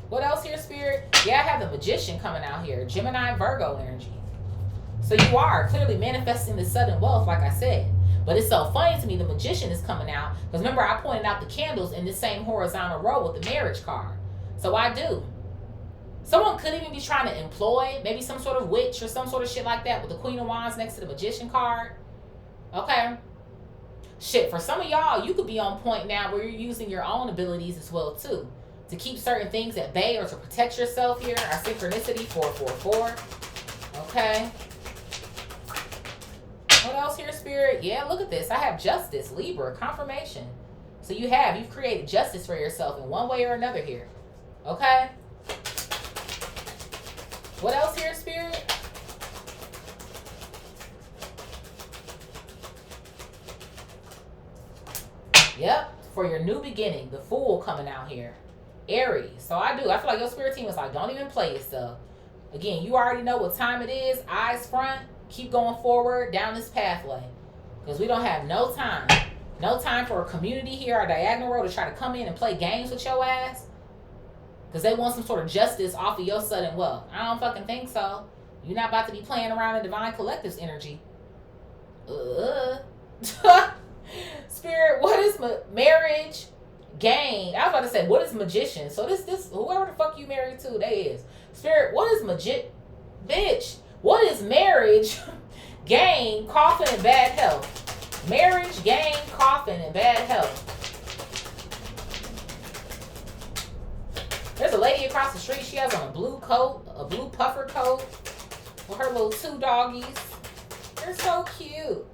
What else here, Spirit? Yeah, I have the Magician coming out here. Gemini, Virgo energy. So you are clearly manifesting this sudden wealth, like I said. But it's so funny to me, the Magician is coming out. Because remember, I pointed out the candles in the same horizontal row with the marriage card. So I do. Someone could even be trying to employ maybe some sort of witch or some sort of shit like that with the Queen of Wands next to the Magician card. Okay. Shit, for some of y'all, you could be on point now where you're using your own abilities as well, too. To keep certain things at bay or to protect yourself here. Our synchronicity, 444. Okay. What else here, Spirit? Yeah, look at this. I have justice, Libra, confirmation. So you've created justice for yourself in one way or another here. Okay? What else here, Spirit? Yep, for your new beginning, the Fool coming out here. Aries. So I feel like your spirit team is like, don't even play yourself. Again, you already know what time it is. Eyes front. Keep going forward down this pathway. Because we don't have no time. No time for a community here, our diagonal row, to try to come in and play games with your ass. Because they want some sort of justice off of your sudden wealth. I don't fucking think so. You're not about to be playing around in Divine Collective's energy. Spirit, what is marriage? Gain. I was about to say, what is magician? So this whoever the fuck you married to, they is. Spirit, what is bitch? What is marriage? Gain, coffin, and bad health. Marriage, gain, coffin, and bad health. There's a lady across the street. She has on a blue coat, a blue puffer coat, with her little two doggies. They're so cute.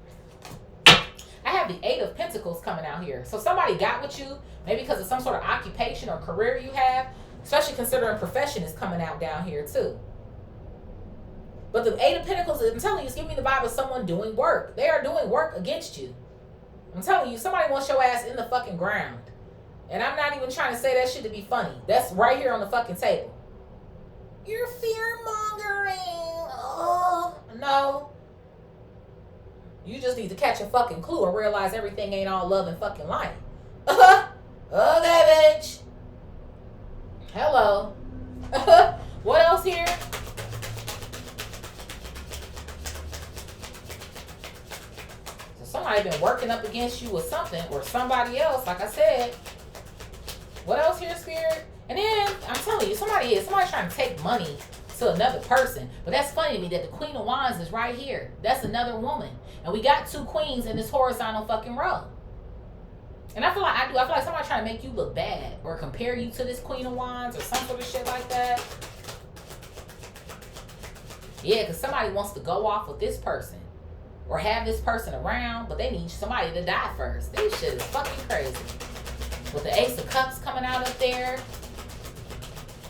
I have the 8 of Pentacles coming out here. So somebody got with you, maybe because of some sort of occupation or career you have, especially considering profession is coming out down here too. But the 8 of Pentacles, I'm telling you, it's giving me the vibe of someone doing work. They are doing work against you. I'm telling you, somebody wants your ass in the fucking ground. And I'm not even trying to say that shit to be funny. That's right here on the fucking table. You're fear-mongering. Oh, no. You just need to catch a fucking clue and realize everything ain't all love and fucking light. Okay, bitch. Hello. What else here? So somebody been working up against you or something, or somebody else, like I said. What else here, Spirit? And then, I'm telling you, somebody's trying to take money to another person. But that's funny to me that the Queen of Wands is right here. That's another woman. And we got 2 queens in this horizontal fucking row. And I feel like somebody trying to make you look bad or compare you to this Queen of Wands or some sort of shit like that. Yeah, because somebody wants to go off with this person or have this person around, but they need somebody to die first. This shit is fucking crazy. With the Ace of Cups coming out up there.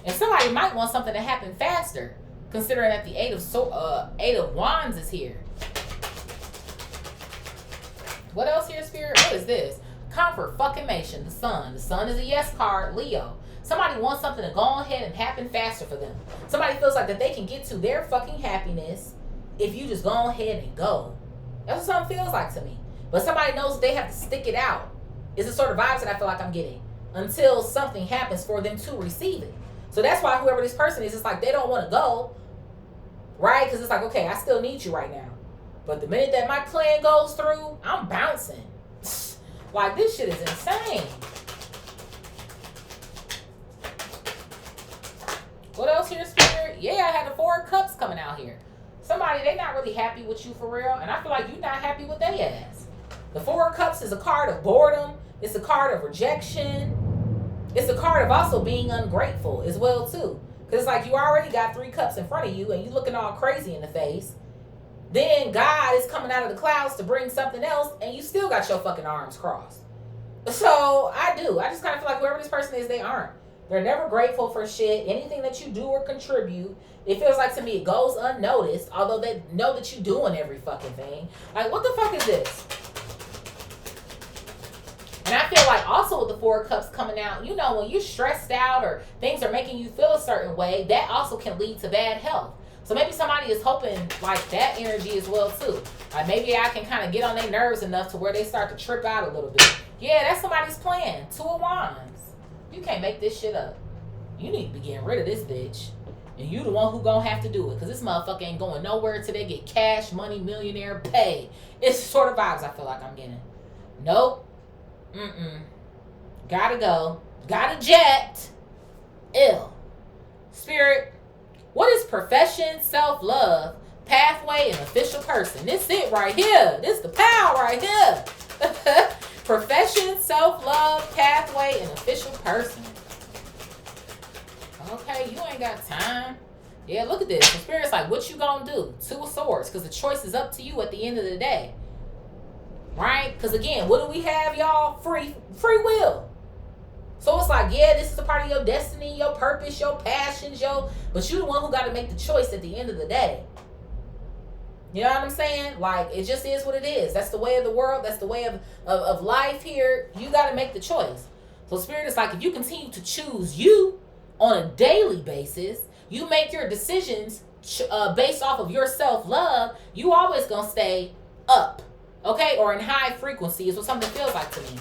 And somebody might want something to happen faster, considering that the 8 of Wands is here. What else here, Spirit? What is this? Comfort, fucking-mation, the Sun. The Sun is a yes card, Leo. Somebody wants something to go ahead and happen faster for them. Somebody feels like that they can get to their fucking happiness if you just go ahead and go. That's what something feels like to me. But somebody knows that they have to stick it out. It's the sort of vibes that I feel like I'm getting until something happens for them to receive it. So that's why whoever this person is, it's like they don't want to go, right? Because it's like, okay, I still need you right now. But the minute that my plan goes through, I'm bouncing. Like, this shit is insane. What else here, Spirit? Yeah, I had the 4 of Cups coming out here. somebody, they not really happy with you for real, and I feel like you're not happy with their ass. The Four of Cups is a card of boredom. It's a card of rejection. It's a card of also being ungrateful as well too. Because it's like you already got 3 cups in front of you and you looking all crazy in the face. Then God is coming out of the clouds to bring something else and you still got your fucking arms crossed. So I just kind of feel like whoever this person is, they aren't. They're never grateful for shit. Anything that you do or contribute, it feels like to me it goes unnoticed, although they know that you're doing every fucking thing. Like, what the fuck is this? And I feel like also with the Four of Cups coming out, you know, when you're stressed out or things are making you feel a certain way, that also can lead to bad health. So maybe somebody is hoping like that energy as well too. Like maybe I can kind of get on their nerves enough to where they start to trip out a little bit. Yeah, that's somebody's plan. 2 of Wands. You can't make this shit up. You need to be getting rid of this bitch. And you the one who gonna have to do it. Because this motherfucker ain't going nowhere until they get cash, money, millionaire, pay. It's the sort of vibes I feel like I'm getting. Nope. Gotta go. Gotta jet. Ill. Spirit. What is profession, self-love, pathway, and official person? This it right here. This the power right here. Profession, self-love, pathway, and official person. Okay, you ain't got time. Yeah, look at this. The Spirit's like, what you gonna do? 2 of Swords, because the choice is up to you at the end of the day. Right? Because again, what do we have, y'all? Free will. So it's like, yeah, this is a part of your destiny, your purpose, your passions, but you the one who got to make the choice at the end of the day. You know what I'm saying? Like, it just is what it is. That's the way of the world. That's the way of life here. You got to make the choice. So Spirit is like, if you continue to choose you on a daily basis, you make your decisions based off of your self-love, you always going to stay up. Okay? Or in high frequency is what something feels like to me.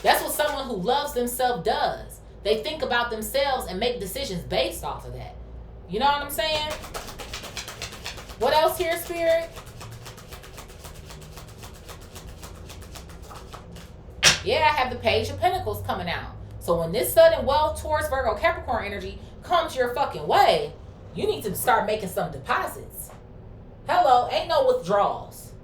That's what someone who loves themselves does. They think about themselves and make decisions based off of that. You know what I'm saying? What else here, Spirit? Yeah, I have the Page of Pentacles coming out. So when this sudden wealth, Taurus, Virgo, Capricorn energy comes your fucking way, you need to start making some deposits. Hello, ain't no withdrawals.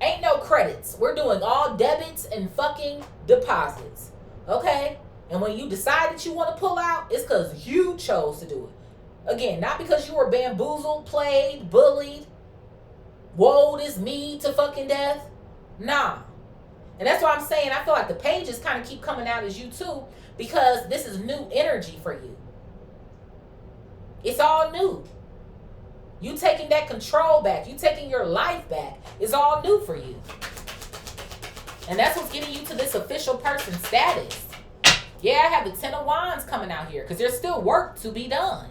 Ain't no credits. We're doing all debits and fucking deposits. Okay? And when you decide that you want to pull out, it's because you chose to do it. Again, not because you were bamboozled, played, bullied, woe is me to fucking death. Nah. And that's why I'm saying I feel like the pages kind of keep coming out as you too, because this is new energy for you. It's all new. You taking that control back. You taking your life back. It's all new for you. And that's what's getting you to this official person status. Yeah, I have the 10 of Wands coming out here because there's still work to be done.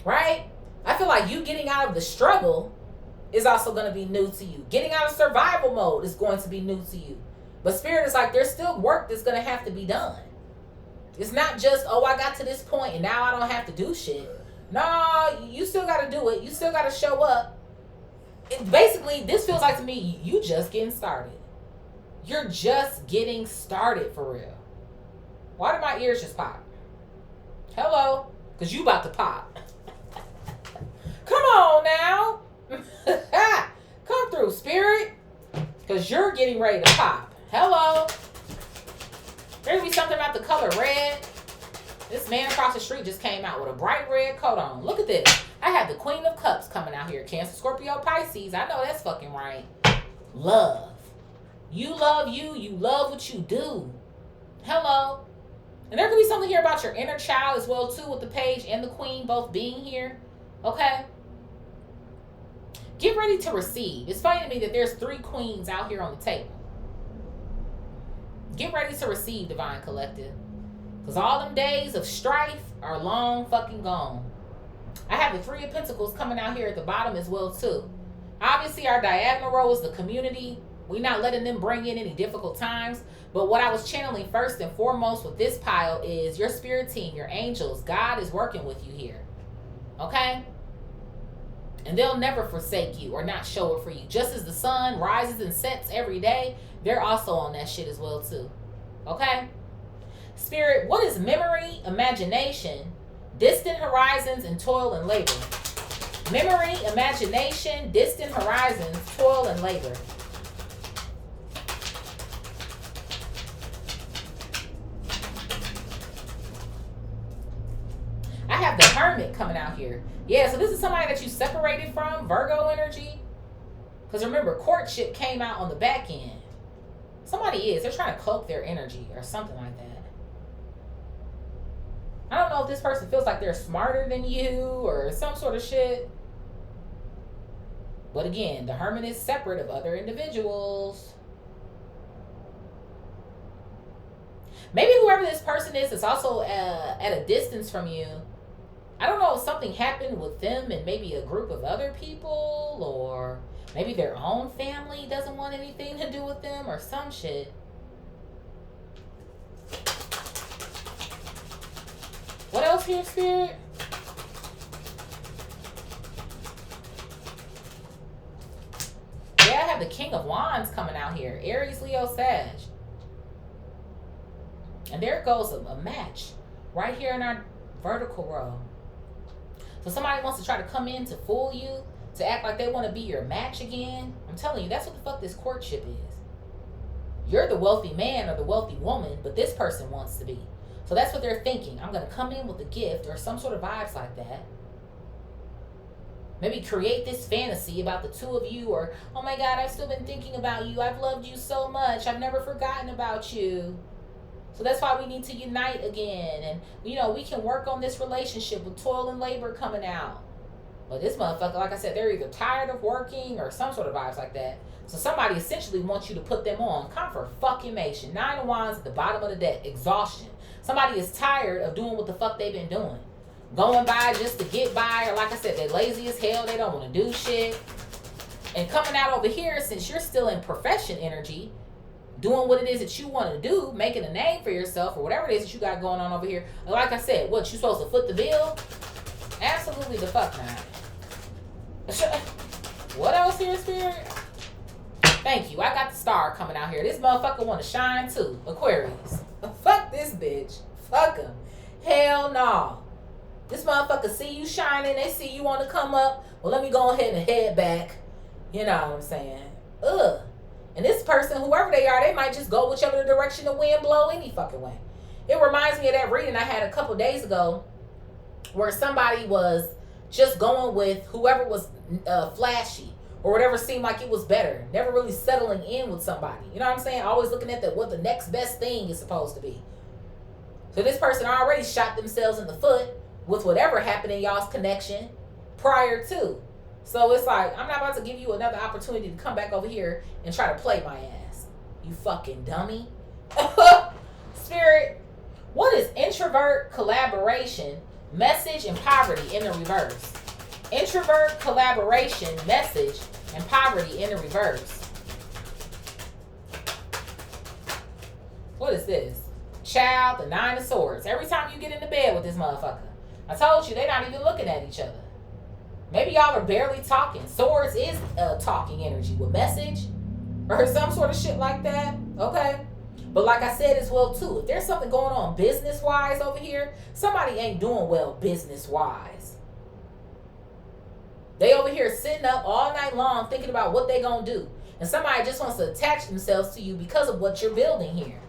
Right? I feel like you getting out of the struggle is also going to be new to you. Getting out of survival mode is going to be new to you. But Spirit is like, there's still work that's going to have to be done. It's not just, oh, I got to this point and now I don't have to do shit. No, you still got to do it. You still got to show up. Basically, this feels like to me, you just getting started. You're just getting started for real. Why did my ears just pop? Hello? Because you about to pop. Come on now. Come through, Spirit. Because you're getting ready to pop. Hello? There's be something about the color red. This man across the street just came out with a bright red coat on. Look at this. I have the Queen of Cups coming out here. Cancer, Scorpio, Pisces. I know that's fucking right. Love. You love you. You love what you do. Hello. And there could be something here about your inner child as well, too, with the Page and the Queen both being here. Okay? Get ready to receive. It's funny to me that there's 3 queens out here on the table. Get ready to receive, Divine Collective. Because all them days of strife are long fucking gone. I have the 3 of Pentacles coming out here at the bottom as well, too. Obviously, our diagonal row is the community. We're not letting them bring in any difficult times. But what I was channeling first and foremost with this pile is your spirit team, your angels. God is working with you here. Okay? And they'll never forsake you or not show it for you. Just as the sun rises and sets every day, they're also on that shit as well, too. Okay? Spirit, what is memory, imagination, Distant horizons and toil and labor. Memory, imagination, distant horizons, toil and labor. I have the Hermit coming out here. Yeah, so this is somebody that you separated from, Virgo energy. Because remember, courtship came out on the back end. Somebody is. They're trying to cloak their energy or something like that. I don't know if this person feels like they're smarter than you or some sort of shit. But again, the Hermit is separate of other individuals. Maybe whoever this person is also at a distance from you. I don't know if something happened with them and maybe a group of other people, or maybe their own family doesn't want anything to do with them or some shit. What else here, Spirit? Yeah, I have the King of Wands coming out here. Aries, Leo, Sag. And there goes a match right here in our vertical row. So somebody wants to try to come in to fool you, to act like they want to be your match again. I'm telling you, that's what the fuck this courtship is. You're the wealthy man or the wealthy woman, but this person wants to be. So that's what they're thinking. I'm going to come in with a gift or some sort of vibes like that. Maybe create this fantasy about the two of you, or, oh my God, I've still been thinking about you. I've loved you so much. I've never forgotten about you. So that's why we need to unite again. And, you know, we can work on this relationship with toil and labor coming out. But this motherfucker, like I said, they're either tired of working or some sort of vibes like that. So somebody essentially wants you to put them on confirmation. 9 of Wands at the bottom of the deck. Exhaustion. Somebody is tired of doing what the fuck they've been doing. Going by just to get by. Or like I said, they're lazy as hell. They don't want to do shit. And coming out over here, since you're still in profession energy, doing what it is that you want to do, making a name for yourself or whatever it is that you got going on over here. Like I said, what, you supposed to foot the bill? Absolutely the fuck not. What else here, Spirit? Thank you. I got the star coming out here. This motherfucker want to shine too. Aquarius. Fuck this bitch. Fuck him. Hell no. This motherfucker see you shining. They see you want to come up. Well, let me go ahead and head back. You know what I'm saying? Ugh. And this person, whoever they are, they might just go whichever direction the wind blow any fucking way. It reminds me of that reading I had a couple days ago where somebody was just going with whoever was flashy or whatever seemed like it was better. Never really settling in with somebody. You know what I'm saying? Always looking at what the next best thing is supposed to be. So this person already shot themselves in the foot with whatever happened in y'all's connection prior to. So it's like, I'm not about to give you another opportunity to come back over here and try to play my ass. You fucking dummy. Spirit, what is introvert, collaboration, message, and poverty in the reverse? Introvert, collaboration, message, and poverty in the reverse. What is this? Child, the 9 of Swords. Every time you get into bed with this motherfucker, I told you, they're not even looking at each other. Maybe y'all are barely talking. Swords is talking energy with message or some sort of shit like that. Okay? But like I said as well, too, if there's something going on business-wise over here, somebody ain't doing well business-wise. They over here sitting up all night long thinking about what they gonna do. And somebody just wants to attach themselves to you because of what you're building here.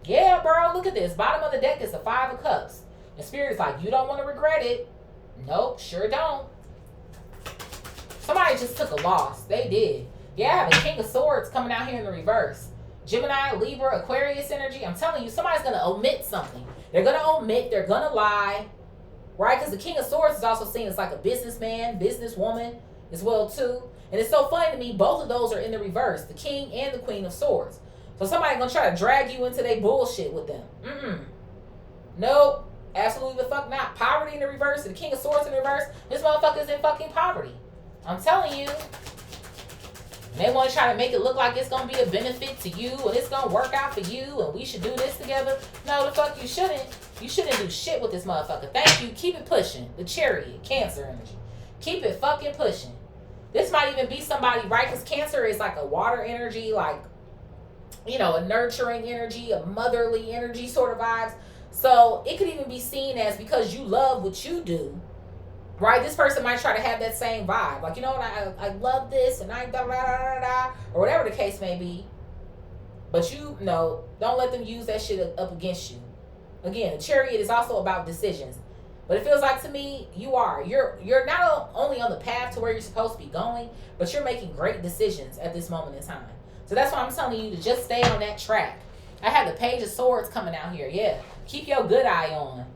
Yeah, bro, look at this. Bottom of the deck is the 5 of Cups. And Spirit is like, you don't want to regret it. Nope, sure don't. Somebody just took a loss. They did. Yeah, I have a King of Swords coming out here in the reverse. Gemini, Libra, Aquarius energy. I'm telling you, somebody's going to omit something. They're going to omit. They're going to lie. Right? Because the King of Swords is also seen as like a businessman, businesswoman as well, too. And it's so funny to me, both of those are in the reverse. The King and the Queen of Swords. So somebody's going to try to drag you into their bullshit with them. Nope. Absolutely the fuck not. Poverty in the reverse. And the King of Swords in the reverse. This motherfucker's in fucking poverty. I'm telling you. And they want to try to make it look like it's going to be a benefit to you and it's going to work out for you and we should do this together. No, the fuck you shouldn't. You shouldn't do shit with this motherfucker. Thank you. Keep it pushing. The Chariot. Cancer energy. Keep it fucking pushing. This might even be somebody, right? Because Cancer is like a water energy, like, you know, a nurturing energy, a motherly energy sort of vibes. So it could even be seen as because you love what you do, right? This person might try to have that same vibe. Like, you know what, I love this and I da da da da, or whatever the case may be. But you know, don't let them use that shit up against you. Again, the Chariot is also about decisions. But it feels like to me, you're not only on the path to where you're supposed to be going, but you're making great decisions at this moment in time. So that's why I'm telling you to just stay on that track. I have the Page of Swords coming out here. Yeah. Keep your good eye on.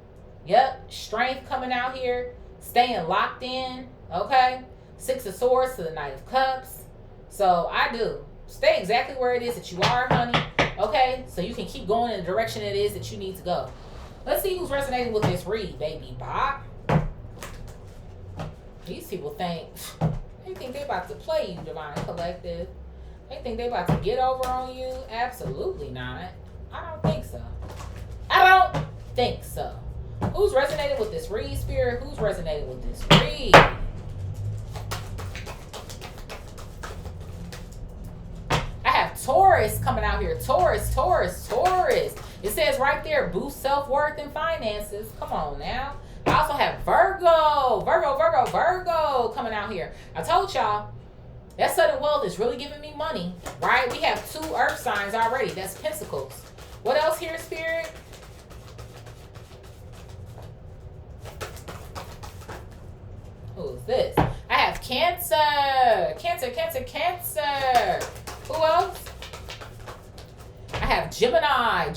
Yep. Strength coming out here. Staying locked in. Okay. Six of Swords to the Knight of Cups. So I do. Stay exactly where it is that you are, honey. Okay. So you can keep going in the direction it is that you need to go. Let's see who's resonating with this read, baby. Bop. These people think they about to play you, Divine Collective. They think they about to get over on you. Absolutely not. I don't think so. I don't think so. Who's resonating with this read, Spirit? Who's resonating with this read? I have Taurus coming out here. Taurus, Taurus, Taurus. It says right there, boost self-worth and finances. Come on now. I also have Virgo. Virgo coming out here. I told y'all, that sudden wealth is really giving me money, right? We have 2 earth signs already. That's Pentacles. What else here, Spirit? Who's this? I have Cancer. Cancer. Who else? I have Gemini.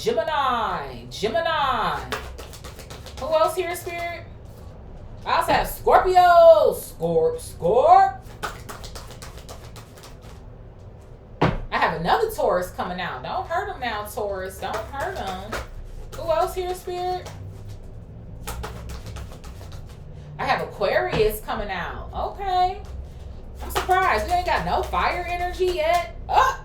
Who else here, Spirit? I also have Scorpio. Scorp. I have another Taurus coming out. Don't hurt him now, Taurus. Don't hurt him. Who else here, Spirit? I have Aquarius coming out. Okay. I'm surprised. We ain't got no fire energy yet. Oh!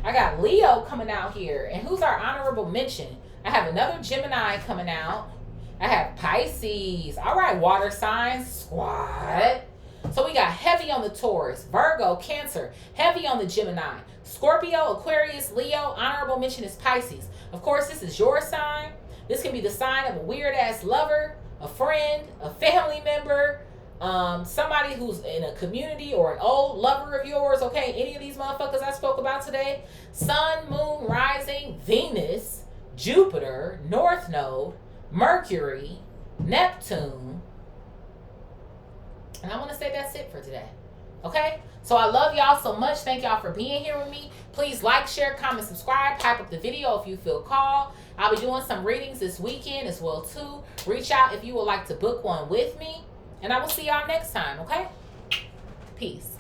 I got Leo coming out here. And who's our honorable mention? I have another Gemini coming out. I have Pisces. All right, water signs. Squad. So we got heavy on the Taurus, Virgo, Cancer, heavy on the Gemini, Scorpio, Aquarius, Leo. Honorable mention is Pisces. Of course, this is your sign. This can be the sign of a weird-ass lover, a friend, a family member, somebody who's in a community or an old lover of yours, okay? Any of these motherfuckers I spoke about today. Sun, Moon, Rising, Venus, Jupiter, North Node, Mercury, Neptune. And I want to say that's it for today. Okay? So I love y'all so much. Thank y'all for being here with me. Please like, share, comment, subscribe. Hype up the video if you feel called. I'll be doing some readings this weekend as well too. Reach out if you would like to book one with me. And I will see y'all next time, okay? Peace.